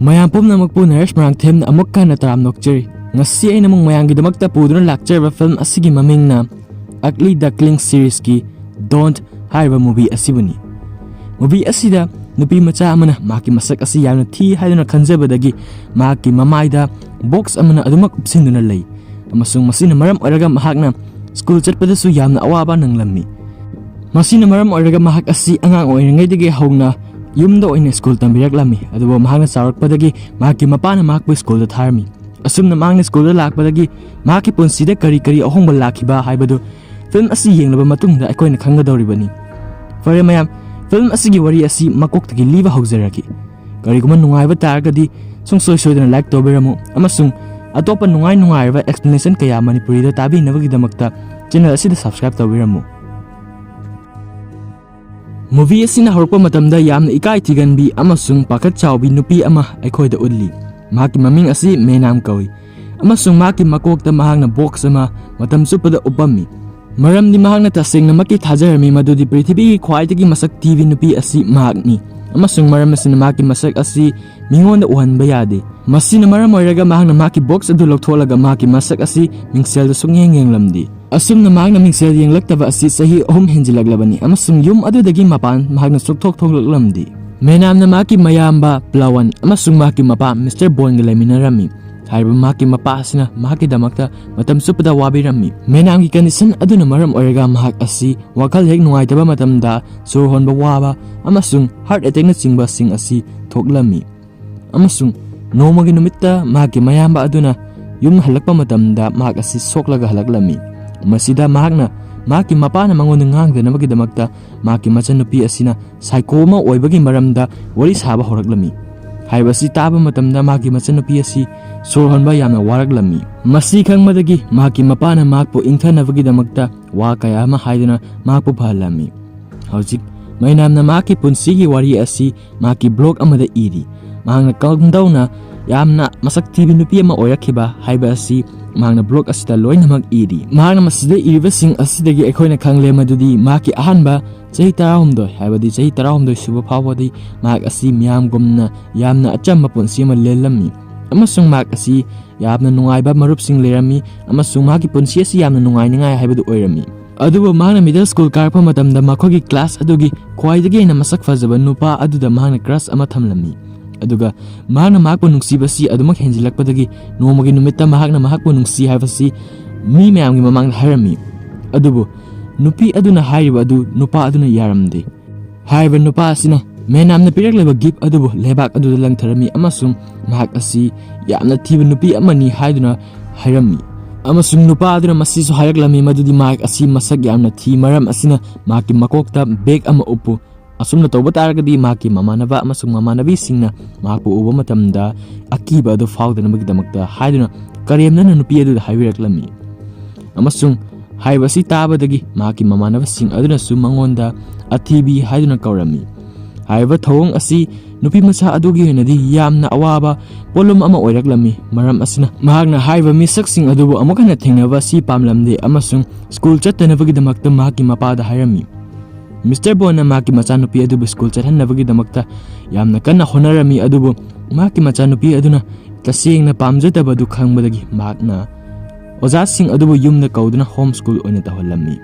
ꯃꯌꯥꯝ ꯄꯨꯝꯅꯃꯛꯄꯨ ꯅꯔꯦꯁ ꯃꯔꯥꯡꯊꯦꯝꯅ ꯑꯃꯨꯛ ꯍꯟꯅ ꯇꯔꯥꯝ ꯅꯣꯛꯆꯔꯤ꯫ ꯉꯁꯤ ꯑꯩꯅ ꯑꯃꯨꯛ ꯃꯌꯥꯝꯒꯤꯗꯃꯛꯇ ꯄꯨꯗꯨꯅ ꯂꯥꯛꯆꯔꯤꯕ ꯐꯤꯜꯝ ꯑꯁꯤꯒꯤ ꯃꯃꯤꯡꯅ ꯑꯒꯂꯤ ꯗꯛꯂꯤꯡ ꯁꯤꯔꯤꯁꯀꯤ ꯗꯣꯟꯠ ꯍꯥꯏꯔꯤꯕ ꯃꯨꯚꯤ ꯑꯁꯤꯕꯨꯅꯤ꯫ ꯃꯨꯚꯤ ꯑꯁꯤꯗ ꯅꯨꯄꯤ ꯃꯆꯥ ꯑꯃꯅ ꯃꯍꯥꯛꯀꯤ ꯃꯁꯛ ꯑꯁꯤ ꯌꯥꯝꯅ ꯊꯤ ꯍꯥꯏꯗꯨꯅ ꯈꯟꯖꯕꯗꯒꯤ ꯃꯍꯥꯛꯀꯤ ꯃꯃꯥꯏꯗ ꯕꯣꯛꯁ ꯑꯃꯅ ꯑꯗꯨꯃꯛ ꯎꯞꯁꯤꯟꯗꯨꯅ ꯂꯩ ꯑꯃꯁꯨꯡ ꯃꯁꯤꯅ ꯃꯔꯝ ꯑꯣꯏꯔꯒ ꯃꯍꯥꯛꯅ ꯁ꯭ꯀꯨꯜ ꯆꯠꯄꯗꯁꯨ ꯌꯥꯝꯅ ꯑꯋꯥꯕ ꯅꯪꯂꯝꯃꯤ꯫ ꯃꯁꯤꯅ ꯃꯔꯝ ꯑꯣꯏꯔꯒ ꯃꯍꯥꯛ ꯑꯁꯤ ꯑꯉꯥꯡ ꯑꯣꯏꯔꯤꯉꯩꯗꯒꯤ ꯍꯧꯅ ꯌꯨꯝꯗ ꯑꯣꯏꯅ ꯁ꯭ꯀꯨꯜ ꯇꯝꯕꯤꯔꯛꯂꯝꯃꯤ, ꯑꯗꯨꯕꯨ ꯃꯍꯥꯛꯅ ꯆꯥꯎꯔꯛꯄꯗꯒꯤ ꯃꯍꯥꯛꯀꯤ ꯃꯄꯥꯅ ꯃꯍꯥꯛꯄꯨ ꯁ꯭ꯀꯨꯜꯗ ꯊꯥꯔꯝꯃꯤ꯫ ꯑꯁꯨꯝꯅ ꯃꯍꯥꯛꯅ ꯁ꯭ꯀꯨꯜꯗ ꯂꯥꯛꯄꯗꯒꯤ ꯃꯍꯥꯛꯀꯤ ꯄꯨꯟꯁꯤꯗ ꯀꯔꯤ ꯀꯔꯤ ꯑꯍꯣꯡꯕ ꯂꯥꯛꯈꯤꯕ ꯍꯥꯏꯕꯗꯨ ꯐꯤꯜꯝ ꯑꯁꯤ ꯌꯦꯡꯂꯕ ꯃꯇꯨꯡꯗ ꯑꯩꯈꯣꯏꯅ ꯈꯪꯒꯗꯧꯔꯤꯕꯅꯤ꯫ ꯐꯔꯦ ꯃꯌꯥꯝ, ꯐꯤꯜꯝ ꯑꯁꯤꯒꯤ ꯋꯥꯔꯤ ꯑꯁꯤ ꯃꯀꯣꯛꯇꯒꯤ ꯂꯤꯕ ꯍꯧꯖꯔꯒꯦ꯫ ꯀꯔꯤꯒꯨꯝꯕ ꯅꯨꯡꯉꯥꯏꯕ ꯇꯥꯔꯒꯗꯤ ꯁꯨꯡꯁꯣꯏ ꯁꯣꯏꯗꯅ ꯂꯥꯏꯛ ꯇꯧꯕꯤꯔꯝꯃꯨ ꯑꯃꯁꯨꯡ ꯑꯇꯣꯞꯄ ꯅꯨꯡꯉꯥꯏꯔꯕ ꯑꯦꯛꯁꯄ꯭ꯂꯦꯅꯦꯁꯟ ꯀꯌꯥ ꯃꯅꯤꯄꯨꯔꯤꯗ ꯇꯥꯕꯤꯅꯕꯒꯤꯗꯃꯛꯇ ꯆꯦꯅꯦꯜ ꯑꯁꯤꯗ ꯁꯕꯁꯀ꯭ꯔꯥꯏꯕ ꯇꯧꯕꯤꯔꯝꯃꯨ꯫ ꯃꯨꯚꯤ ꯑꯁꯤꯅ ꯍꯧꯔꯛꯄ ꯃꯇꯝꯗ ꯌꯥꯝꯅ ꯏꯀꯥꯏ ꯊꯤꯒꯟꯕꯤ ꯑꯃꯁꯨꯡ ꯄꯥꯈꯠ ꯆꯥꯎꯕꯤ ꯅꯨꯄꯤ ꯑꯃ ꯑꯩꯈꯣꯏꯗ ꯎꯠꯂꯤ꯫ ꯃꯍꯥꯛꯀꯤ ꯃꯃꯤꯡ ꯑꯁꯤ ꯃꯦꯅꯥꯝ ꯀꯧꯏ ꯑꯃꯁꯨꯡ ꯃꯍꯥꯛꯀꯤ ꯃꯀꯣꯛꯇ ꯃꯍꯥꯛꯅ ꯕꯣꯛꯁ ꯑꯃ ꯃꯇꯝ ꯆꯨꯞꯄꯗ ꯎꯞꯄꯝꯃꯤ, ꯃꯔꯝꯗꯤ ꯃꯍꯥꯛꯅ ꯇꯁꯦꯡꯅꯃꯛꯀꯤ ꯊꯥꯖꯔꯝꯃꯤ ꯃꯗꯨꯗꯤ ꯄ꯭ꯔꯤꯊꯤꯕꯤꯒꯤ ꯈ꯭ꯋꯥꯏꯗꯒꯤ ꯃꯁꯛ ꯊꯤꯕꯤ ꯅꯨꯄꯤ ꯑꯁꯤ ꯃꯍꯥꯛꯅꯤ ꯑꯃꯁꯨꯡ ꯃꯔꯝ ꯑꯁꯤꯅ ꯃꯍꯥꯛꯀꯤ ꯃꯁꯛ ꯑꯁꯤ ꯃꯤꯉꯣꯟꯗ ꯎꯍꯟꯕ ꯌꯥꯗꯦ꯫ ꯃꯁꯤꯅ ꯃꯔꯝ ꯑꯣꯏꯔꯒ ꯃꯍꯥꯛꯅ ꯃꯍꯥꯛꯀꯤ ꯕꯣꯛꯁ ꯑꯗꯨ ꯂꯧꯊꯣꯛꯂꯒ ꯃꯍꯥꯛꯀꯤ ꯃꯁꯛ ꯑꯁꯤ ꯃꯤꯡꯁꯦꯜꯗ ꯁꯨꯡꯌꯦꯡ ꯌꯦꯡꯂꯝꯗꯦ꯫ ꯑꯁꯨꯝꯅ ꯃꯍꯥꯛꯅ ꯃꯤꯡꯁꯦꯜ ꯌꯦꯡꯂꯛꯇꯕ ꯑꯁꯤ ꯆꯍꯤ 3 ꯍꯦꯟꯖꯤꯜꯂꯛꯂꯕꯅꯤ ꯑꯃꯁꯨꯡ ꯌꯨꯝ ꯑꯗꯨꯗꯒꯤ ꯃꯄꯥꯟ ꯃꯍꯥꯛꯅ ꯁꯨꯛꯊꯣꯛ ꯊꯣꯛꯂꯛꯂꯝꯗꯦ꯫ ꯃꯦꯅꯥꯝꯅ ꯃꯍꯥꯛꯀꯤ ꯃꯌꯥꯝꯕ ꯄ꯭ꯂꯥꯋꯟ ꯑꯃꯁꯨꯡ ꯃꯍꯥꯛꯀꯤ ꯃꯄꯥ ꯃꯤꯁꯇꯔ ꯕꯣꯟꯒ ꯂꯩꯃꯤꯟꯅꯔꯝꯃꯤ꯫ ꯍꯥꯏꯔꯤꯕ ꯃꯍꯥꯛꯀꯤ ꯃꯄꯥ ꯑꯁꯤꯅ ꯃꯍꯥꯛꯀꯤꯗꯃꯛꯇ ꯃꯇꯝ ꯆꯨꯞꯄꯗ ꯋꯥꯕꯤꯔꯝꯃꯤ꯫ ꯃꯦꯅꯥꯝꯒꯤ ꯀꯟꯗꯤꯁꯟ ꯑꯗꯨꯅ ꯃꯔꯝ ꯑꯣꯏꯔꯒ ꯃꯍꯥꯛ ꯑꯁꯤ ꯋꯥꯈꯜ ꯍꯦꯛ ꯅꯨꯡꯉꯥꯏꯇꯕ ꯃꯇꯝꯗ ꯁꯣꯔ ꯍꯣꯟꯕ ꯋꯥꯕ ꯑꯃꯁꯨꯡ ꯍꯥꯔꯠ ꯑꯦꯇꯦꯛꯅꯆꯤꯡꯕꯁꯤꯡ ꯑꯁꯤ ꯊꯣꯛꯂꯝꯃꯤ꯫ ꯑꯃꯁꯨꯡ ꯅꯣꯡꯃꯒꯤ ꯅꯨꯃꯤꯠꯇ ꯃꯍꯥꯛꯀꯤ ꯃꯌꯥꯝꯕ ꯑꯗꯨꯅ ꯌꯨꯝ ꯍꯜꯂꯛꯄ ꯃꯇꯝꯗ ꯃꯍꯥꯛ ꯑꯁꯤ ꯁꯣꯛꯂꯒ ꯍꯜꯂꯛꯂꯝꯃꯤ꯫ ꯃꯁꯤꯗ ꯃꯍꯥꯛꯅ ꯃꯍꯥꯛꯀꯤ ꯃꯄꯥꯅ ꯃꯉꯣꯟꯗ ꯉꯥꯡꯗꯅꯕꯒꯤꯗꯃꯛꯇ ꯃꯍꯥꯛꯀꯤ ꯃꯆꯟꯅꯨꯄꯤ ꯑꯁꯤꯅ ꯁꯥꯏꯀꯣ ꯑꯃ ꯑꯣꯏꯕꯒꯤ ꯃꯔꯝꯗ ꯋꯥꯔꯤ ꯁꯥꯕ ꯍꯧꯔꯛꯂꯝꯃꯤ꯫ ꯍꯥꯏꯕꯁꯤ ꯇꯥꯕ ꯃꯇꯝꯗ ꯃꯍꯥꯛꯀꯤ ꯃꯆꯟꯅꯨꯄꯤ ꯑꯁꯤ ꯁꯣꯔ ꯍꯣꯟꯕ ꯌꯥꯝꯅ ꯋꯥꯔꯛꯂꯝꯃꯤ꯫ ꯃꯁꯤ ꯈꯪꯕꯗꯒꯤ ꯃꯍꯥꯛꯀꯤ ꯃꯄꯥꯅ ꯃꯍꯥꯛꯄꯨ ꯏꯪꯊꯅꯕꯒꯤꯗꯃꯛꯇ ꯋꯥ ꯀꯌꯥ ꯑꯃ ꯍꯥꯏꯗꯨꯅ ꯃꯍꯥꯛꯄꯨ ꯐꯍꯜꯂꯝꯃꯤ꯫ ꯍꯧꯖꯤꯛ ꯃꯦꯅꯥꯝꯅ ꯃꯍꯥꯛꯀꯤ ꯄꯨꯟꯁꯤꯒꯤ ꯋꯥꯔꯤ ꯑꯁꯤ ꯃꯍꯥꯛꯀꯤ ꯕ꯭ꯂꯣꯛ ꯑꯃꯗ ꯏꯔꯤ꯫ ꯃꯍꯥꯛꯅ ꯀꯝꯗꯧꯅ ꯌꯥꯝꯅ ꯃꯁꯛ ꯊꯤꯕꯤ ꯅꯨꯄꯤ ꯑꯃ ꯑꯣꯏꯔꯛꯈꯤꯕ ꯍꯥꯏꯕ ꯑꯁꯤ ꯃꯍꯥꯛꯅ ꯕ꯭ꯂꯣꯛ ꯑꯁꯤꯗ ꯂꯣꯏꯅꯃꯛ ꯏꯔꯤ꯫ ꯃꯍꯥꯛꯅ ꯃꯁꯤꯗ ꯏꯔꯤꯕꯁꯤꯡ ꯑꯁꯤꯗꯒꯤ ꯑꯩꯈꯣꯏꯅ ꯈꯪꯂꯦ ꯃꯗꯨꯗꯤ ꯃꯍꯥꯛꯀꯤ ꯑꯍꯥꯟꯕ ꯆꯍꯤ 19 ꯍꯥꯏꯕꯗꯤ ꯆꯍꯤ 19 ꯁꯨꯕ ꯐꯥꯎꯕꯗꯤ ꯃꯍꯥꯛ ꯑꯁꯤ ꯃꯤꯌꯥꯝꯒꯨꯝꯅ ꯌꯥꯝꯅ ꯑꯆꯝꯕ ꯄꯨꯟꯁꯤ ꯑꯃ ꯂꯦꯜꯂꯝꯃꯤ ꯑꯃꯁꯨꯡ ꯃꯍꯥꯛ ꯑꯁꯤ ꯌꯥꯝꯅ ꯅꯨꯡꯉꯥꯏꯕ ꯃꯔꯨꯞꯁꯤꯡ ꯂꯩꯔꯝꯃꯤ ꯑꯃꯁꯨꯡ ꯃꯍꯥꯛꯀꯤ ꯄꯨꯟꯁꯤ ꯑꯁꯤ ꯌꯥꯝꯅ ꯅꯨꯡꯉꯥꯏꯅꯤꯡꯉꯥꯏ ꯍꯥꯏꯕꯗꯨ ꯑꯣꯏꯔꯝꯃꯤ꯫ ꯑꯗꯨꯕꯨ ꯃꯍꯥꯛꯅ ꯃꯤꯗꯜ ꯁ꯭ꯀꯨꯜ ꯀꯥꯔꯛꯄ ꯃꯇꯝꯗ ꯃꯈꯣꯏꯒꯤ ꯀ꯭ꯂꯥꯁ ꯑꯗꯨꯒꯤ ꯈ꯭ꯋꯥꯏꯗꯒꯤ ꯍꯦꯟꯅ ꯃꯁꯛ ꯐꯖꯕ ꯅꯨꯄꯥ ꯑꯗꯨꯗ ꯃꯍꯥꯛꯅ ꯀ꯭ꯔꯁ ꯑꯃ ꯊꯝꯂꯝꯃꯤ꯫ ꯑꯗꯨꯒ ꯃꯍꯥꯛꯅ ꯃꯍꯥꯛꯄꯨ ꯅꯨꯡꯁꯤꯕꯁꯤ ꯑꯗꯨꯃꯛ ꯍꯦꯟꯖꯤꯜꯂꯛꯄꯗꯒꯤ ꯅꯣꯡꯃꯒꯤ ꯅꯨꯃꯤꯠꯇ ꯃꯍꯥꯛꯅ ꯃꯍꯥꯛꯄꯨ ꯅꯨꯡꯁꯤ ꯍꯥꯏꯕꯁꯤ ꯃꯤ ꯃꯌꯥꯝꯒꯤ ꯃꯃꯥꯡꯗ ꯍꯥꯏꯔꯝꯃꯤ꯫ ꯑꯗꯨꯕꯨ ꯅꯨꯄꯤ ꯑꯗꯨꯅ ꯍꯥꯏꯔꯤꯕ ꯑꯗꯨ ꯅꯨꯄꯥ ꯑꯗꯨꯅ ꯌꯥꯔꯝꯗꯦ꯫ ꯍꯥꯏꯔꯤꯕ ꯅꯨꯄꯥ ꯑꯁꯤꯅ ꯃꯦꯅꯥꯝꯅ ꯄꯤꯔꯛꯂꯤꯕ ꯒꯤꯐꯠ ꯑꯗꯨꯕꯨ ꯂꯩꯕꯥꯛ ꯑꯗꯨꯗ ꯂꯪꯊꯔꯝꯃꯤ ꯑꯃꯁꯨꯡ ꯃꯍꯥꯛ ꯑꯁꯤ ꯌꯥꯝꯅ ꯊꯤꯕ ꯅꯨꯄꯤ ꯑꯃꯅꯤ ꯍꯥꯏꯗꯨꯅ ꯍꯥꯏꯔꯝꯃꯤ꯫ ꯑꯃꯁꯨꯡ ꯅꯨꯄꯥ ꯑꯗꯨꯅ ꯃꯁꯤꯁꯨ ꯍꯥꯏꯔꯛꯂꯝꯃꯤ ꯃꯗꯨꯗꯤ ꯃꯍꯥꯛ ꯑꯁꯤ ꯃꯁꯛ ꯌꯥꯝꯅ ꯊꯤ, ꯃꯔꯝ ꯑꯁꯤꯅ ꯃꯍꯥꯛꯀꯤ ꯃꯀꯣꯛꯇ ꯕꯦꯒ ꯑꯃ ꯎꯞꯄꯨ꯫ ꯑꯁꯨꯝꯅ ꯇꯧꯕ ꯇꯥꯔꯒꯗꯤ ꯃꯍꯥꯛꯀꯤ ꯃꯃꯥꯟꯅꯕ ꯑꯃꯁꯨꯡ ꯃꯃꯥꯟꯅꯕꯤꯁꯤꯡꯅ ꯃꯍꯥꯛꯄꯨ ꯎꯕ ꯃꯇꯝꯗ ꯑꯀꯤꯕ ꯑꯗꯨ ꯐꯥꯎꯗꯅꯕꯒꯤꯗꯃꯛꯇ ꯍꯥꯏꯗꯨꯅ ꯀꯔꯦꯝꯅꯅ ꯅꯨꯄꯤ ꯑꯗꯨꯗ ꯍꯥꯏꯕꯤꯔꯛꯂꯝꯃꯤ꯫ ꯑꯃꯁꯨꯡ ꯍꯥꯏꯕꯁꯤ ꯇꯥꯕꯗꯒꯤ ꯃꯍꯥꯛꯀꯤ ꯃꯃꯥꯟꯅꯕꯁꯤꯡ ꯑꯗꯨꯅꯁꯨ ꯃꯉꯣꯟꯗ ꯑꯊꯤꯕꯤ ꯍꯥꯏꯗꯨꯅ ꯀꯧꯔꯝꯃꯤ꯫ ꯍꯥꯏꯔꯤꯕ ꯊꯧꯑꯣꯡ ꯑꯁꯤ ꯅꯨꯄꯤ ꯃꯆꯥ ꯑꯗꯨꯒꯤ ꯑꯣꯏꯅꯗꯤ ꯌꯥꯝꯅ ꯑꯋꯥꯕ ꯄꯣꯠꯂꯨꯝ ꯑꯃ ꯑꯣꯏꯔꯛꯂꯝꯃꯤ, ꯃꯔꯝ ꯑꯁꯤꯅ ꯃꯍꯥꯛꯅ ꯍꯥꯏꯔꯤꯕ ꯃꯤꯁꯛꯁꯤꯡ ꯑꯗꯨꯕꯨ ꯑꯃꯨꯛ ꯍꯟꯅ ꯊꯦꯡꯅꯕ ꯑꯁꯤ ꯄꯥꯝꯂꯝꯗꯦ ꯑꯃꯁꯨꯡ ꯁ꯭ꯀꯨꯜ ꯆꯠꯇꯅꯕꯒꯤꯗꯃꯛꯇ ꯃꯍꯥꯛꯀꯤ ꯃꯄꯥꯗ ꯍꯥꯏꯔꯝꯃꯤ꯫ ꯃꯤꯁꯇꯔ ꯕꯣꯟꯅ ꯃꯍꯥꯛꯀꯤ ꯃꯆꯥꯅꯨꯄꯤ ꯑꯗꯨꯕꯨ ꯁ꯭ꯀꯨꯜ ꯆꯠꯍꯟꯅꯕꯒꯤꯗꯃꯛꯇ ꯌꯥꯝꯅ ꯀꯟꯅ ꯍꯣꯠꯅꯔꯝꯃꯤ, ꯑꯗꯨꯕꯨ ꯃꯍꯥꯛꯀꯤ ꯃꯆꯥꯅꯨꯄꯤ ꯑꯗꯨꯅ ꯇꯁꯦꯡꯅ ꯄꯥꯝꯖꯗꯕꯗꯨ ꯈꯪꯕꯗꯒꯤ ꯃꯍꯥꯛꯅ ꯑꯣꯖꯥꯁꯤꯡ ꯑꯗꯨꯕꯨ ꯌꯨꯝꯗ ꯀꯧꯗꯨꯅ ꯍꯣꯝ ꯁ꯭ꯀꯨꯜ ꯑꯣꯏꯅ ꯇꯧꯍꯜꯂꯝꯃꯤ꯫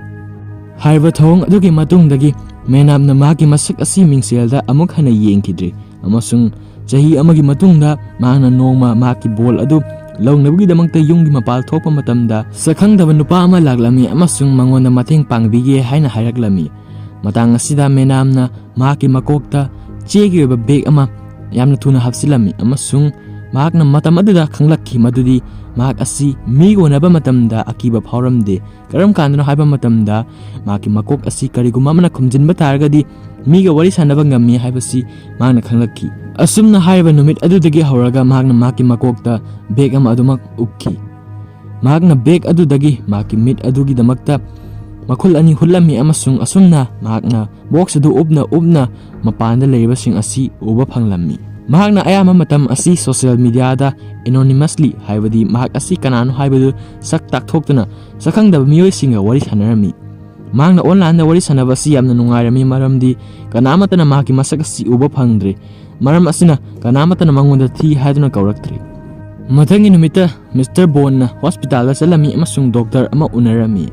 ꯍꯥꯏꯔꯤꯕ ꯊꯧꯑꯣꯡ ꯑꯗꯨꯒꯤ ꯃꯇꯨꯡꯗꯒꯤ ꯃꯦꯅꯥꯝꯅ ꯃꯍꯥꯛꯀꯤ ꯃꯁꯛ ꯑꯁꯤ ꯃꯤꯡꯁꯦꯜꯗ ꯑꯃꯨꯛ ꯍꯟꯅ ꯌꯦꯡꯈꯤꯗ꯭ꯔꯦ ꯑꯃꯁꯨꯡ ꯆꯍꯤ ꯑꯃꯒꯤ ꯃꯇꯨꯡꯗ ꯃꯍꯥꯛꯅ ꯅꯣꯡꯃ ꯃꯍꯥꯛꯀꯤ ꯕꯣꯜ ꯑꯗꯨ ꯂꯧꯅꯕꯒꯤꯗꯃꯛꯇ ꯌꯨꯝꯒꯤ ꯃꯄꯥꯜ ꯊꯣꯛꯄ ꯃꯇꯝꯗ ꯁꯛꯈꯪꯗꯕ ꯅꯨꯄꯥ ꯑꯃ ꯂꯥꯛꯂꯝꯃꯤ ꯑꯃꯁꯨꯡ ꯃꯉꯣꯟꯗ ꯃꯇꯦꯡ ꯄꯥꯡꯕꯤꯒꯦ ꯍꯥꯏꯅ ꯍꯥꯏꯔꯛꯂꯝꯃꯤ꯫ ꯃꯇꯥꯡ ꯑꯁꯤꯗ ꯃꯦꯅꯥꯝꯅ ꯃꯍꯥꯛꯀꯤ ꯃꯀꯣꯛꯇ ꯆꯦꯒꯤ ꯑꯣꯏꯕ ꯕꯦꯒ ꯑꯃ ꯌꯥꯝꯅ ꯊꯨꯅ ꯍꯥꯞꯆꯤꯜꯂꯝꯃꯤ ꯑꯃꯁꯨꯡ ꯃꯍꯥꯛꯅ ꯃꯇꯝ ꯑꯗꯨꯗ ꯈꯪꯂꯛꯈꯤ ꯃꯗꯨꯗꯤ ꯃꯍꯥꯛ ꯑꯁꯤ ꯃꯤꯒ ꯎꯅꯕ ꯃꯇꯝꯗ ꯑꯀꯤꯕ ꯐꯥꯎꯔꯝꯗꯦ꯫ ꯀꯔꯝ ꯀꯥꯟꯗꯅꯣ ꯍꯥꯏꯕ ꯃꯇꯝꯗ ꯃꯍꯥꯛꯀꯤ ꯃꯀꯣꯛ ꯑꯁꯤ ꯀꯔꯤꯒꯨꯝꯕ ꯑꯃꯅ ꯈꯨꯝꯖꯤꯟꯕ ꯇꯥꯔꯒꯗꯤ ꯃꯤꯒ ꯋꯥꯔꯤ ꯁꯥꯟꯅꯕ ꯉꯝꯃꯤ ꯍꯥꯏꯕꯁꯤ ꯃꯍꯥꯛꯅ ꯈꯪꯂꯛꯈꯤ꯫ ꯑꯁꯨꯝꯅ ꯍꯥꯏꯔꯤꯕ ꯅꯨꯃꯤꯠ ꯑꯗꯨꯗꯒꯤ ꯍꯧꯔꯒ ꯃꯍꯥꯛꯅ ꯃꯍꯥꯛꯀꯤ ꯃꯀꯣꯛꯇ ꯕꯦꯒ ꯑꯃ ꯑꯗꯨꯃꯛ ꯎꯞꯈꯤ꯫ ꯃꯍꯥꯛꯅ ꯕꯦꯒ ꯑꯗꯨꯗꯒꯤ ꯃꯍꯥꯛꯀꯤ ꯃꯤꯠ ꯑꯗꯨꯒꯤꯗꯃꯛꯇ ꯃꯈꯨꯜ ꯑꯅꯤ ꯍꯨꯠꯂꯝꯃꯤ ꯑꯃꯁꯨꯡ ꯑꯁꯨꯝꯅ ꯃꯍꯥꯛꯅ ꯕꯣꯛꯁ ꯑꯗꯨ ꯎꯞꯅ ꯃꯄꯥꯟꯗ ꯂꯩꯔꯤꯕꯁꯤꯡ ꯑꯁꯤ ꯎꯕ ꯐꯪꯂꯝꯃꯤ꯫ ꯃꯍꯥꯛꯅ ꯑꯌꯥꯝꯕ ꯃꯇꯝ ꯑꯁꯤ ꯁꯣꯁꯤꯌꯦꯜ ꯃꯤꯗꯤꯌꯥꯗ ꯑꯦꯅꯣꯅꯤꯃꯁꯂꯤ ꯍꯥꯏꯕꯗꯤ ꯃꯍꯥꯛ ꯑꯁꯤ ꯀꯅꯥꯅꯣ ꯍꯥꯏꯕꯗꯨ ꯁꯛ ꯇꯥꯛꯊꯣꯛꯇꯨꯅ ꯁꯛꯈꯪꯗꯕ ꯃꯤꯑꯣꯏꯁꯤꯡꯒ ꯋꯥꯔꯤ ꯁꯥꯟꯅꯔꯝꯃꯤ꯫ Mahakna online da wari sanaba asi yamna nungairami maramdi kanamatana mahaki masak asi uba phangdre. Maram asina kanamatana mangonda thi haiduna kauraktre. Mathangi numita Mr. Bond na hospital da salami amasung doctor ama unarami.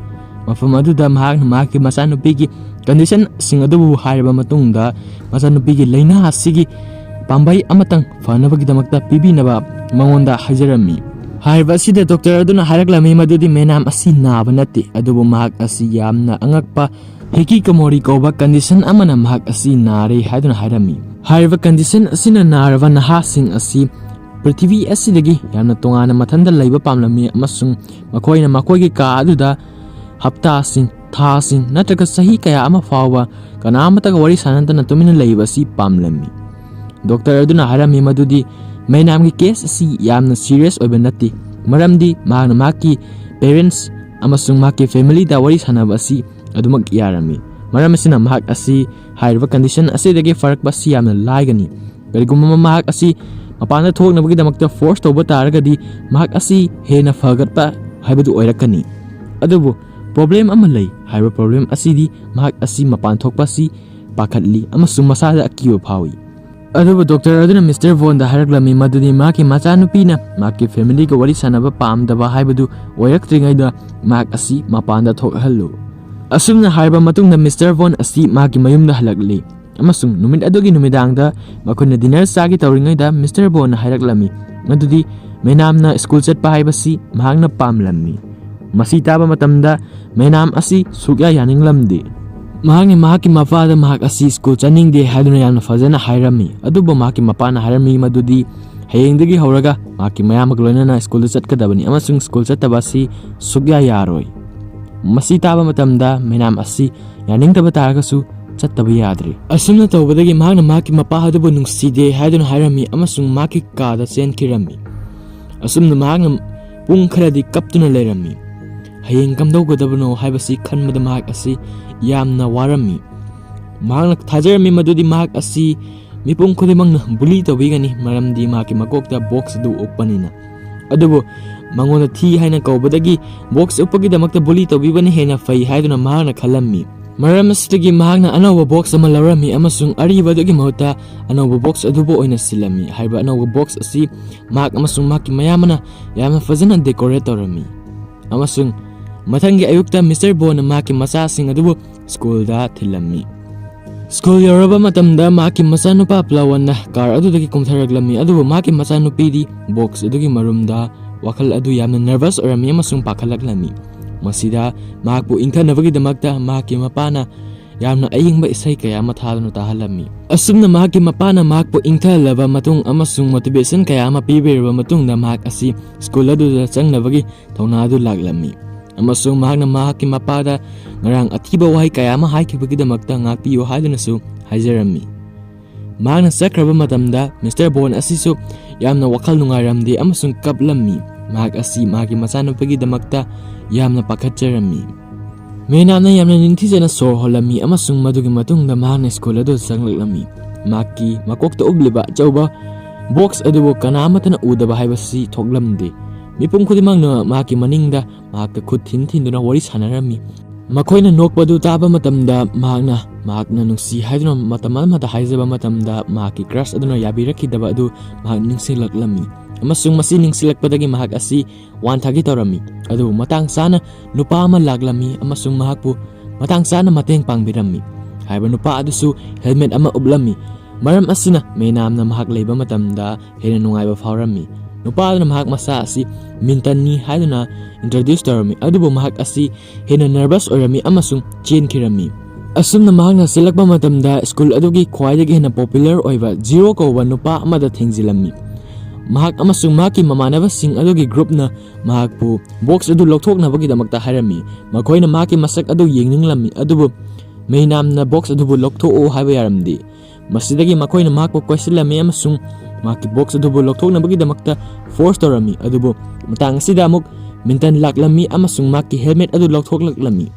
Mafam aduda mahakna mahaki masanupigi condition sing adubu hairaba matungda masanupigi laina asigi pambai amatang fanabagidamagta pibinaba mangonda hajarami. Hairba asida doctor aduna haraklami madudi menam asi naba nati adubu mahak asi yamna angakpa hikikomori kauba condition amana mahak asi nare haiduna hairami. Hairba condition asina narava nahasing asi Prithvi asidagi yamna tongana mathanda laiba pamlami amasung makoina makoigi ka aduda hapta sing tha sing natraga sahi kaya ama fawa kanamata wari sanantana tumina laiba si pamlami. Doctor aduna harami madudi mainamgi case asi yamna serious oiba nati maramdi mahakna maki parents amasung maki family da wari sanaba asi adumak yarami. Maram asina mahak asi hairba condition asidagi farak basi yamna laigani. Karigumma mahak asi mapana thoknabagidamagta force tawba taragadi mahak asi hena fagatpa haibadu oirakani. Adubu problem ama lay haiba problem asidi mahak asi mapan thokpa si pakhatli amasung masada akiwa phawi. Adubu doctor aduna Mr. Von da haraklami madudi maki machanupina maki family ga wari sanaba pamdaba haibadu oiraktringaida mahak asi mapanda thokhallu. Asumna haiba matungda Mr. Von asi maki mayumda halakli. Amasung numit adugi numidangda makunna dinner sagi tawringaida Mr. Bon hairaklami madudi menamna school chatpa haibasi mahakna pamlami. Masi taba matamda menam asi sugya yaninglamdi. Mahakni mahaki mafada mahak asi school chaningde haiduna yamna fazana hairami. Aduba mahaki mapana hairami madudi hayengdagi hauraga mahaki mayamag loinana school chatkadabani amasung school chatabasi sugya yaroi. Masi taba matamda menam asi yaningtaba taragasu chattaba yadre. Asumna tawbadagi mahakna mahaki mapa hadubu nungside haiduna hairami amasung mahaki kada chenkirami. Asumna mahakna pung kharadi kaptuna leirami. Hayeng kamdaugadabano haibasi khanbada mahak asi yamna warami. Mahakna thajarami madudi mahak asi mipung khudimangna bully tawbigani maramdi mahaki makokta box adu ukpanina. Adubu mangonda thi haina kaubadagi box uppagidamakta bully tawbibani hena fai haiduna mahakna khalami. Maram asitagi mahakna anawba box ama laurami amasung aribadagi mahuta anawba box adubo oina silami. Haiba anawba box asi mahak amasung mahaki mayamana yamna fazana decorate tawrami. Amasung mathangi ayukta Mr. Bon mahaki masasing adubo school da thilami. School yoraba matamda mahaki masanupa plawan na car adudagi kumtharaglami adubo mahaki masanupidi box adugi marumda wakal adu yamna nervous orami amasung pakhalaglami. Masida mahakpu ingthanabagidamagta mahaki mapana yamna ayingba isay kaya mathaduna tahalami. Asumna mahaki mapana mahakpu ingthalaba matung amasung motivation kaya mapibiraba matungda mahak asi school aduda changnabagi thaunadu laglami. Amasung mahakna mahaki mapada ngarang atiba wahay kaya mahaikibagidamagta ngakpiyo haidunasu haijarami. Mahakna sakraba matamda Mr. Bon asisu yamna wakal nungaramdi amasung kaplami. Mahak asi mahaki masanupagidamagta yamna pakhatjarami. Menamna yamna nintijana sor holami amasung madugi matungda mahakna school adu changlaklami. Mahaki makokta ubliba chauba box adubo kanamatana udaba haibasi thoklamde. Mipung khudimangna mahaki maningda mahakta khut thinduna wari sanarami. Makoina nokpadu taba matamda mahakna nungsi haiduna matamamata haijaba matamda mahaki crush aduna yabirakidaba adu mahak ningsilaklami. Amasung masi ningsilakpadagi mahak asi wanthagi tawrami. Adu matang sana nupa ama laglami amasung mahakpu matang sana mateng pangbirami. Haiba nupa adusu helmet ama ublami. Maram asina menamna mahak leiba matamda hena nungaiba faurami. Nupa aduna mahak masa asi mintani haiduna introduce tawrami. Adubo mahak asi hena nervous orami amasung chenkirami. Asumna mahakna silakpa matamda school adugi khwaidagi hena popular oiba zero kauba nupa amada thengzilami. Mahak amasung mahaki mamanabasing adugi group na mahakpu box adu lokthoknabagidamagta hairami. Makoina mahaki masak adu yengninglammi adubu mainamna box adubu lokthoo haiba yaramdi. Masidagi makoina mahakpu kwaisilami amasung mahaki box adubu lokthoknabagidamagta force tawrami. Adubu matang asida amuk mintan laklami amasung mahaki helmet adu lokthoklaklami.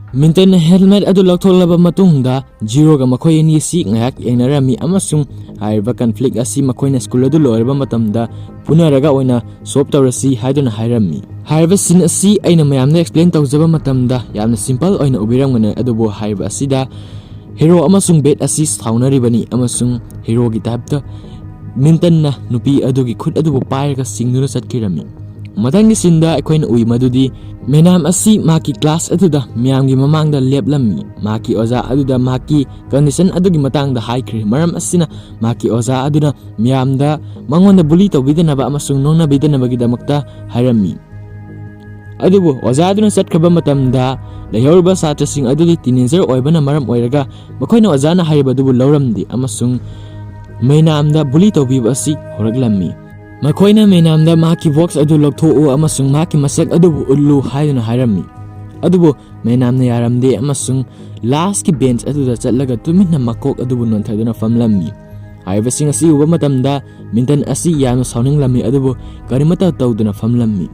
Minton helmet adu lautholaba matungda Jiro ga makhoi ani si ngayak yengnarami amasung haiba conflict asi makhoi na school adu loirba matamda punaraga oina solve tawrasi haiduna hairami haiba sin asi aina mayamna explain tawjaba matamda yamna simple oina ubiramgana adubo haiba asida hero amasung bet asi thaunaribani amasung hero gi type Minton na nupi adugi khut adubo pairaga singduna satkirami Matangi sinda akoina ui madudi menam asi maki class aduda miyamgi mamangda leplami maki oza aduda maki condition adugi matangda haikri maram asina maki oza aduda miyamda mangonda bully tawbidanaba amasung nongna bidanabagi damakta hairami adubu oza aduna satkhaba matamda layhorba satrasing adudi teenager oibana maram oiraga makoina ozana haiba dubu lauramdi amasung menamda bully tawbiba asi horaglami Makoina menamda maki box adu lokthou amasung maki masak adubu ullu haiduna hairami adubu menamna yaramde amasung last ki bench aduda chatlaga tuminna makok adubu nonthaduna famlami haibasing asi uba matamda Minton asi yanu sauninglami adubu karimata tawduna famlami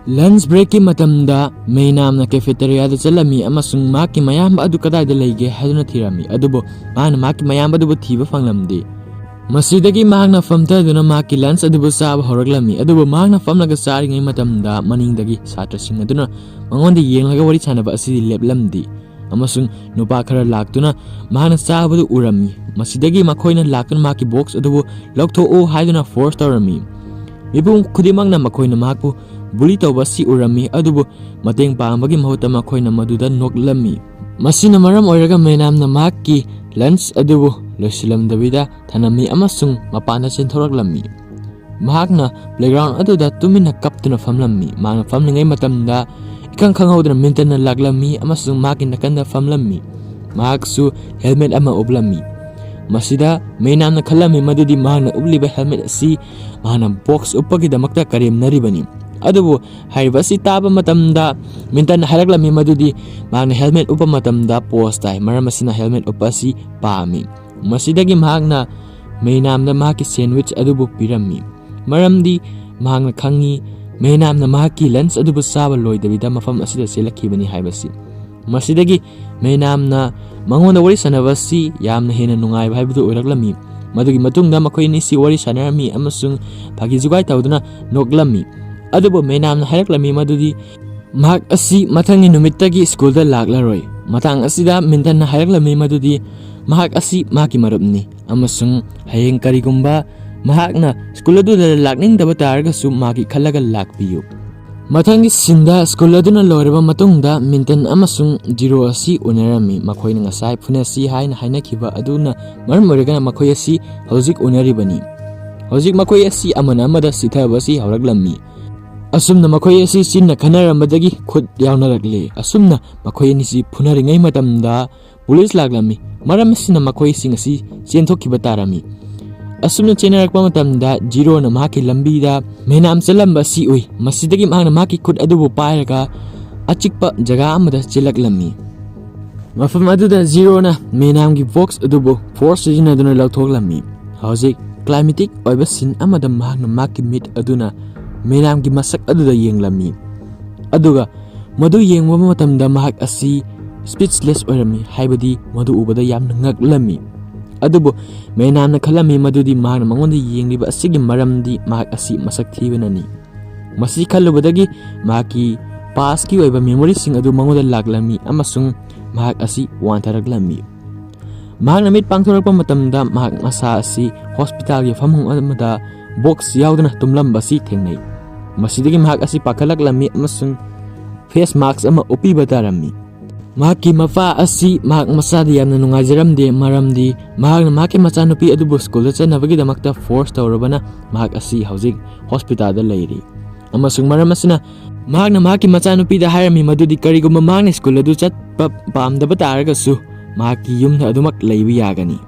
lunch break ki matamda menamna cafeteria da chalami amasung maki mayamba adu kadai da leige haiduna thirami adubu mana maki mayamba adubu thiba fanglamde Masidagi mahagna famta duna maki lunch adubu sab horaglami adubu mahagna famlaga sari ngai matamda maningdagi satrasing aduna mangonda yenglaga wari chanaba asidi leplamdi amasung nupa khara laktuna mahagna sabadu urami masidagi makhoina lakun maki box adubu lokthou haiduna force tawrami mibung khudimangna makhoina mahakpu bully tawbasi urami adubu mateng pambagi mahuta makhoina maduda noklami masina maram oiraga menamna maki lunch adubu Losilamdabida thanami amasung mapana chenthoraglammi mahakna playground aduda tumina kaptuna famlammi mana famlingai matamda ikang khanghaudna Minton na laglammi amasung makin nakanda famlammi mahaksu helmet ama oblammi masida menamna khalami madudi mahana ubliba helmet asi mahana box upagi damakta karim naribani adubu haibasi taba matamda Minton haraglami madudi mahana helmet upa matamda post tai maramasina helmet upasi paami Masidagi mahagna menamna mahaki sandwich adubu pirami maramdi mahagna khangi menamna mahaki lunch adubu saba loidabida mafam asida selakibani haibasi masidagi menamna mangonda wari sanabasi yamna hena nungai haibudu oiraglami madugi matungda makoini si wari sanarami amasung phagi jugai tawduna noklami adubu menamna hairaklami madudi mahak asi mathangi numittagi school da laglaroi matang asida Minton na hairaklami madudi mahak asi maki marupni amasung hayeng karigumba mahakna school aduna lakningdaba taragasu maki khalaga lakpiyu mathangi sinda school aduna loiraba matungda Minton amasung Jiro asi unarami makhoina ngasai phunasi haina hainakhiba aduna maram oiragana makhoi asi hojik unaribani hojik makhoi asi amana amada sithabasi hauraglami asumna makhoi asi sinna khanaramadagi khut yaunaragle asumna makhoi anisi phunaringai matamda police laglami maram asina makhoi sing asi chenthokkiba tarami asumna chenarakpa matamda Jiro na mahaki lambi da menam chalamba si ui masidagi mahna mahaki khut adubu pairaga achikpa jaga amada chelaklami mafam aduda Jiro na menam gi box adubu force jinaduna lauthoklami hojik climatic oiba sin amada mahna mahaki meet aduna menam gi masak aduda yenglami aduga madu yengwa matamda mahak asi speechless oirami haibadi madu ubada yamna ngaklami adubu menamna khalami madudi mahakna mangonda yengliba asigi maramdi mahak asi masak thibanani masi khalubadagi mahaki past ki oiba memory sing adu mangonda laklami amasung mahak asi wantaraglami mahakna mit pangthorakpa matamda mahak masa asi hospital gi famung amada box yauduna tumlamba si thengnai masidagi mahak asi pakhalaklami amasung face mask ama upiba tarami mahaki mafa asi mahak masada yamna nungaijaramde maramdi mahakna mahaki machanupi adubu school da chanabagi damakta force tawrabana mahak asi hojik hospital da leiri amasung maram asina mahakna mahaki machanupi da hairami madudi karigumba mahakna school adu chatpa pamdaba taragasu mahaki yumna adumak leibi yagani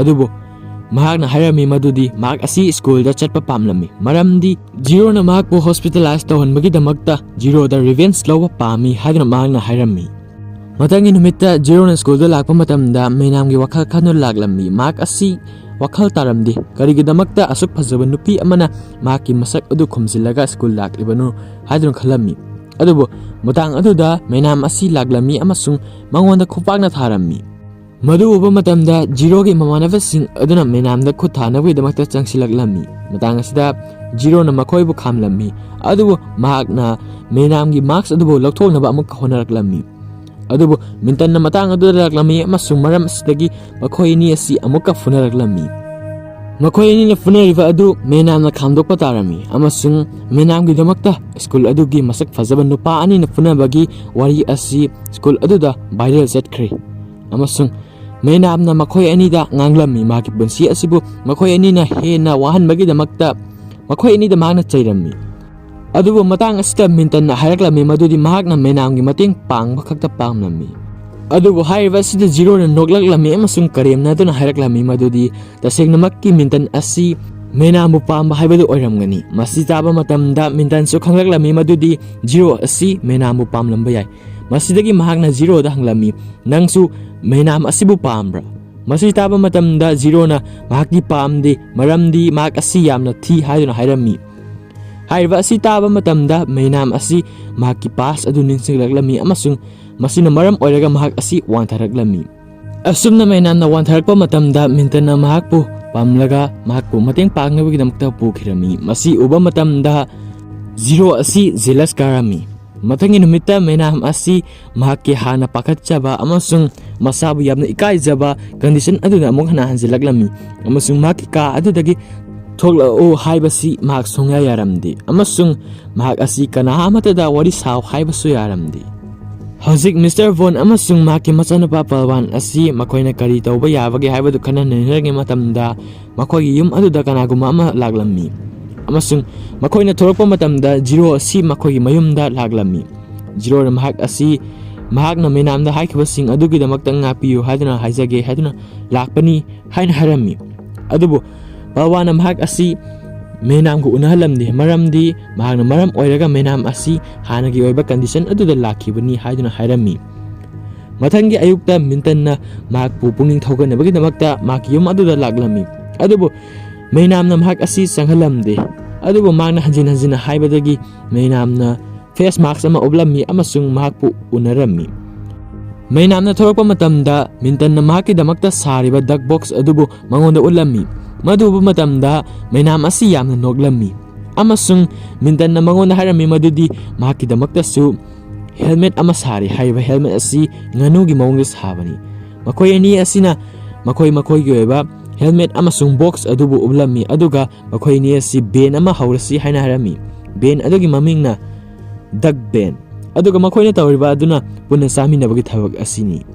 adubu mahakna hairami madudi mahak asi school da chatpa pamlami maramdi Jiro na mahakpu hospitalize tawhanbagi damakta Jiro da revenge lawba pami haiduna mahakna hairami matangi numitta Jiro na school da lakpa matamda menamgi wakhal khanu laklami mahak asi wakhal taramdi karigi damakta asuk phajaba nupi amana mahaki masak adu khumjilaga school laklibanu haiduna khalami ꯑꯗꯨꯕꯨ ꯃꯇꯥꯡ ꯑꯗꯨꯗ ꯃꯩꯅꯥꯝ ꯑꯁꯤ ꯂꯥꯛꯂꯝꯃꯤ ꯑꯃꯁꯨꯡ ꯃꯉꯣꯟꯗ ꯈꯨꯄꯥꯛꯅ ꯊꯥꯔꯝꯃꯤ꯫ ꯃꯗꯨ ꯎꯕ ꯃꯇꯝꯗ ꯖꯤꯔꯣꯒꯤ ꯃꯃꯥꯟꯅꯕꯁꯤꯡ ꯑꯗꯨꯅ ꯃꯩꯅꯥꯝꯗ ꯈꯨꯠ ꯊꯥꯅꯕꯒꯤꯗꯃꯛꯇ ꯆꯪꯁꯤꯜꯂꯛꯂꯝꯃꯤ꯫ ꯃꯇꯥꯡ ꯑꯁꯤꯗ ꯖꯤꯔꯣꯅ ꯃꯈꯣꯏꯕꯨ ꯈꯥꯝꯂꯝꯃꯤ, ꯑꯗꯨꯕꯨ ꯃꯍꯥꯛꯅ ꯃꯩꯅꯥꯝꯒꯤ ꯃꯥꯛꯁ ꯑꯗꯨꯕꯨ ꯂꯧꯊꯣꯛꯅꯕ ꯑꯃꯨꯛ ꯍꯣꯠꯅꯔꯛꯂꯝꯃꯤ꯫ ꯑꯗꯨꯕꯨ ꯃꯤꯟꯇꯟꯅ ꯃꯇꯥꯡ ꯑꯗꯨꯗ ꯂꯥꯛꯂꯝꯃꯤ ꯑꯃꯁꯨꯡ ꯃꯔꯝ ꯑꯁꯤꯗꯒꯤ ꯃꯈꯣꯏ ꯑꯅꯤ ꯑꯁꯤ ꯑꯃꯨꯛꯀ ꯐꯨꯅꯔꯛꯂꯝꯃꯤ꯫ ꯃꯈꯣꯏ ꯑꯅꯤꯅ ꯐꯨꯅꯔꯤꯕ ꯑꯗꯨ ꯃꯩꯅꯥꯝꯅ ꯈꯥꯝꯗꯣꯛꯄ ꯇꯥꯔꯝꯃꯤ ꯑꯃꯁꯨꯡ ꯃꯩꯅꯥꯝꯒꯤꯗꯃꯛꯇ ꯁ꯭ꯀꯨꯜ ꯑꯗꯨꯒꯤ ꯃꯁꯛ ꯐꯖꯕ ꯅꯨꯄꯥ ꯑꯅꯤꯅ ꯐꯨꯅꯕꯒꯤ ꯋꯥꯔꯤ ꯑꯁꯤ ꯁ꯭ꯀꯨꯜ ꯑꯗꯨꯗ ꯚꯥꯏꯔꯦꯜ ꯆꯠꯈ꯭ꯔꯦ꯫ ꯑꯃꯁꯨꯡ ꯃꯩꯅꯥꯝꯅ ꯃꯈꯣꯏ ꯑꯅꯤꯗ ꯉꯥꯡꯂꯝꯃꯤ ꯃꯍꯥꯛꯀꯤ ꯄꯨꯟꯁꯤ ꯑꯁꯤꯕꯨ ꯃꯈꯣꯏ ꯑꯅꯤꯅ ꯍꯦꯟꯅ ꯋꯥꯍꯟꯕꯒꯤꯗꯃꯛꯇ ꯃꯈꯣꯏ ꯑꯅꯤꯗ ꯃꯍꯥꯛꯅ ꯆꯩꯔꯝꯃꯤ꯫ ꯑꯗꯨꯕꯨ ꯃꯇꯥꯡ ꯑꯁꯤꯗ ꯃꯤꯟꯇꯟꯅ ꯍꯥꯏꯔꯛꯂꯝꯃꯤ ꯃꯗꯨꯗꯤ ꯃꯍꯥꯛꯅ ꯃꯩꯅꯥꯝꯒꯤ ꯃꯇꯦꯡ ꯄꯥꯡꯕ ꯈꯛꯇ ꯄꯥꯝꯂꯝꯃꯤ꯫ ꯑꯗꯨꯕꯨ ꯍꯥꯏꯔꯤꯕ ꯑꯁꯤꯗ ꯖꯤꯔꯣꯅ ꯅꯣꯛꯂꯛꯂꯝꯃꯤ ꯑꯃꯁꯨꯡ ꯀꯔꯦꯝꯅꯗꯨꯅ ꯍꯥꯏꯔꯛꯂꯝꯃꯤ ꯃꯗꯨꯗꯤ ꯇꯁꯦꯡꯅꯃꯛꯀꯤ ꯃꯤꯟꯇꯟ ꯑꯁꯤ ꯃꯩꯅꯥꯝꯕꯨ ꯄꯥꯝꯕ ꯍꯥꯏꯕꯗꯨ ꯑꯣꯏꯔꯝꯒꯅꯤ꯫ ꯃꯁꯤ ꯇꯥꯕ ꯃꯇꯝꯗ ꯃꯤꯟꯇꯟꯁꯨ ꯈꯪꯂꯛꯂꯝꯃꯤ ꯃꯗꯨꯗꯤ ꯖꯤꯔꯣ ꯑꯁꯤ ꯃꯩꯅꯥꯝꯕꯨ ꯄꯥꯝꯂꯝꯕ ꯌꯥꯏ꯫ ꯃꯁꯤꯗꯒꯤ ꯃꯍꯥꯛꯅ ꯖꯤꯔꯣꯗ ꯍꯪꯂꯝꯃꯤ, ꯅꯪꯁꯨ ꯃꯩꯅꯥꯝ ꯑꯁꯤꯕꯨ ꯄꯥꯝꯕ꯭ꯔꯥ? ꯃꯁꯤ ꯇꯥꯕ ꯃꯇꯝꯗ ꯖꯤꯔꯣꯅ ꯃꯍꯥꯛꯇꯤ ꯄꯥꯝꯗꯦ ꯃꯔꯝꯗꯤ ꯃꯍꯥꯛ ꯑꯁꯤ ꯌꯥꯝꯅ ꯊꯤ ꯍꯥꯏꯗꯨꯅ ꯍꯥꯏꯔꯝꯃꯤ꯫ ꯍꯥꯏꯔꯤꯕ ꯑꯁꯤ ꯇꯥꯕ ꯃꯇꯝꯗ ꯃꯩꯅꯥꯝ ꯑꯁꯤ ꯃꯍꯥꯛꯀꯤ ꯄꯥꯁ ꯑꯗꯨ ꯅꯤꯡꯁꯤꯡꯂꯛꯂꯝꯃꯤ ꯑꯃꯁꯨꯡ ꯃꯁꯤꯅ ꯃꯔꯝ ꯑꯣꯏꯔꯒ ꯃꯍꯥꯛ ꯑꯁꯤ ꯋꯥꯟꯊꯔꯛꯂꯝꯃꯤ꯫ ꯑꯁꯨꯝꯅ ꯃꯩꯅꯥꯝꯅ ꯋꯥꯟꯊꯔꯛꯄ ꯃꯇꯝꯗ ꯃꯤꯟꯇꯟꯅ ꯃꯍꯥꯛꯄꯨ ꯄꯥꯝꯂꯒ ꯃꯍꯥꯛꯄꯨ ꯃꯇꯦꯡ ꯄꯥꯡꯅꯕꯒꯤꯗꯃꯛꯇ ꯄꯨꯈꯤꯔꯝꯃꯤ꯫ ꯃꯁꯤ ꯎꯕ ꯃꯇꯝꯗ ꯖꯤꯔꯣ ꯑꯁꯤ ꯖꯦꯂꯁ ꯀꯥꯔꯝꯃꯤ꯫ ꯃꯊꯪꯒꯤ ꯅꯨꯃꯤꯠꯇ ꯃꯩꯅꯥꯝ ꯑꯁꯤ ꯃꯍꯥꯛꯀꯤ ꯍꯥꯟꯅ ꯄꯥꯈꯠꯆꯕ ꯑꯃꯁꯨꯡ ꯃꯁꯥꯕꯨ ꯌꯥꯝꯅ ꯏꯀꯥꯏꯖꯕ ꯀꯟꯗꯤꯁꯟ ꯑꯗꯨꯗ ꯑꯃꯨꯛ ꯍꯟꯅ ꯍꯟꯖꯤꯜꯂꯛꯂꯝꯃꯤ ꯑꯃꯁꯨꯡ ꯃꯍꯥꯛꯀꯤ ꯀꯥ ꯑꯗꯨꯗꯒꯤ ꯊꯣꯛꯂꯛꯎ ꯍꯥꯏꯕꯁꯤ ꯃꯍꯥꯛ ꯁꯨꯡꯌꯥ ꯌꯥꯔꯝꯗꯦ ꯑꯃꯁꯨꯡ ꯃꯍꯥꯛ ꯑꯁꯤ ꯀꯅꯥ ꯑꯃꯠꯇꯗ ꯋꯥꯔꯤ ꯁꯥꯎ ꯍꯥꯏꯕꯁꯨ ꯌꯥꯔꯝꯗꯦ꯫ ꯍꯧꯖꯤꯛ ꯃꯤꯁꯇꯔ ꯚꯣꯟ ꯑꯃꯁꯨꯡ ꯃꯍꯥꯛꯀꯤ ꯃꯆꯥꯅꯨꯄꯥ ꯄꯜꯋꯥꯟ ꯑꯁꯤ ꯃꯈꯣꯏꯅ ꯀꯔꯤ ꯇꯧꯕ ꯌꯥꯕꯒꯦ ꯍꯥꯏꯕꯗꯨ ꯈꯟꯅ ꯅꯩꯅꯔꯤꯉꯩ ꯃꯇꯝꯗ ꯃꯈꯣꯏꯒꯤ ꯌꯨꯝ ꯑꯗꯨꯗ ꯀꯅꯥꯒꯨꯝꯕ ꯑꯃ ꯂꯥꯛꯂꯝꯃꯤ ꯑꯃꯁꯨꯡ ꯃꯈꯣꯏꯅ ꯊꯣꯔꯛꯄ ꯃꯇꯝꯗ ꯖꯤꯔꯣ ꯑꯁꯤ ꯃꯈꯣꯏꯒꯤ ꯃꯌꯨꯝꯗ ꯂꯥꯛꯂꯝꯃꯤ꯫ ꯖꯤꯔꯣꯅ ꯃꯍꯥꯛ ꯑꯁꯤ ꯃꯍꯥꯛꯅ ꯃꯩꯅꯥꯝꯗ ꯍꯥꯏꯈꯤꯕꯁꯤꯡ ꯑꯗꯨꯒꯤꯗꯃꯛꯇ ꯉꯥꯛꯄꯤꯌꯨ ꯍꯥꯏꯗꯨꯅ ꯍꯥꯏꯖꯒꯦ ꯍꯥꯏꯗꯨꯅ ꯂꯥꯛꯄꯅꯤ ꯍꯥꯏꯅ ꯍꯥꯏꯔꯝꯃꯤ꯫ ꯑꯗꯨꯕꯨ ꯄꯜꯋꯥꯟꯅ ꯃꯍꯥꯛ ꯑꯁꯤ ꯃꯩꯅꯥꯝꯒ ꯎꯅꯍꯜꯂꯝꯗꯦ ꯃꯔꯝꯗꯤ ꯃꯍꯥꯛꯅ ꯃꯔꯝ ꯑꯣꯏꯔꯒ ꯃꯩꯅꯥꯝ ꯑꯁꯤ ꯍꯥꯟꯅꯒꯤ ꯑꯣꯏꯕ ꯀꯟꯗꯤꯁꯟ ꯑꯗꯨꯗ ꯂꯥꯛꯈꯤꯕꯅꯤ ꯍꯥꯏꯗꯨꯅ ꯍꯥꯏꯔꯝꯃꯤ꯫ ꯃꯊꯪꯒꯤ ꯑꯌꯨꯛꯇ ꯃꯤꯟꯇꯟꯅ ꯃꯍꯥꯛꯄꯨ ꯄꯨꯛꯅꯤꯡ ꯊꯧꯒꯠꯅꯕꯒꯤꯗꯃꯛꯇ ꯃꯍꯥꯛꯀꯤ ꯌꯨꯝ ꯑꯗꯨꯗ ꯂꯥꯛꯂꯝꯃꯤ꯫ ꯑꯗꯨꯕꯨ ꯃꯩꯅꯥꯝꯅ ꯃꯍꯥꯛ ꯑꯁꯤ ꯆꯪꯍꯜꯂꯝꯗꯦ꯫ ꯑꯗꯨꯕꯨ ꯃꯍꯥꯛꯅ ꯍꯟꯖꯤꯟ ꯍꯟꯖꯤꯟꯅ ꯍꯥꯏꯕꯗꯒꯤ ꯃꯩꯅꯥꯝꯅ ꯐꯦꯁ ꯃꯥꯛꯁ ꯑꯃ ꯎꯞꯂꯝꯃꯤ ꯑꯃꯁꯨꯡ ꯃꯍꯥꯛꯄꯨ ꯎꯅꯔꯝꯃꯤ꯫ ꯃꯩꯅꯥꯝꯅ ꯊꯣꯔꯛꯄ ꯃꯇꯝꯗ ꯃꯤꯟꯇꯟꯅ ꯃꯍꯥꯛꯀꯤꯗꯃꯛꯇ ꯁꯥꯔꯤꯕ ꯗꯛ ꯕꯣꯛꯁ ꯑꯗꯨꯕꯨ ꯃꯉꯣꯟꯗ ꯎꯠꯂꯝꯃꯤ꯫ ꯃꯗꯨ ꯎꯕ ꯃꯇꯝꯗ ꯃꯩꯅꯥꯝ ꯑꯁꯤ ꯌꯥꯝꯅ ꯅꯣꯛꯂꯝꯃꯤ ꯑꯃꯁꯨꯡ ꯃꯤꯟꯇꯟꯅ ꯃꯉꯣꯟꯗ ꯍꯥꯏꯔꯝꯃꯤ ꯃꯗꯨꯗꯤ ꯃꯍꯥꯛꯀꯤꯗꯃꯛꯇꯁꯨ ꯍꯦꯜꯃꯦꯠ ꯑꯃ ꯁꯥꯔꯤ꯫ ꯍꯥꯏꯔꯤꯕ ꯍꯦꯜꯃꯦꯠ ꯑꯁꯤ ꯉꯥꯅꯨꯒꯤ ꯃꯑꯣꯡꯗ ꯁꯥꯕꯅꯤ꯫ ꯃꯈꯣꯏ ꯑꯅꯤ ꯑꯁꯤꯅ ꯃꯈꯣꯏꯒꯤ ꯑꯣꯏꯕ ꯍꯦꯜꯃꯦꯠ ꯑꯃꯁꯨꯡ ꯕꯣꯛꯁ ꯑꯗꯨꯕꯨ ꯎꯞꯂꯝꯃꯤ ꯑꯗꯨꯒ ꯃꯈꯣꯏ ꯑꯅꯤ ꯑꯁꯤ ꯕꯦꯟ ꯑꯃ ꯍꯧꯔꯁꯤ ꯍꯥꯏꯅ ꯍꯥꯏꯔꯝꯃꯤ꯫ ꯕꯦꯟ ꯑꯗꯨꯒꯤ ꯃꯃꯤꯡꯅ ꯗꯛ ꯕꯦꯟ, ꯑꯗꯨꯒ ꯃꯈꯣꯏꯅ ꯇꯧꯔꯤꯕ ꯑꯗꯨꯅ ꯄꯨꯟꯅ ꯆꯥꯃꯤꯟꯅꯕꯒꯤ ꯊꯕꯛ ꯑꯁꯤꯅꯤ꯫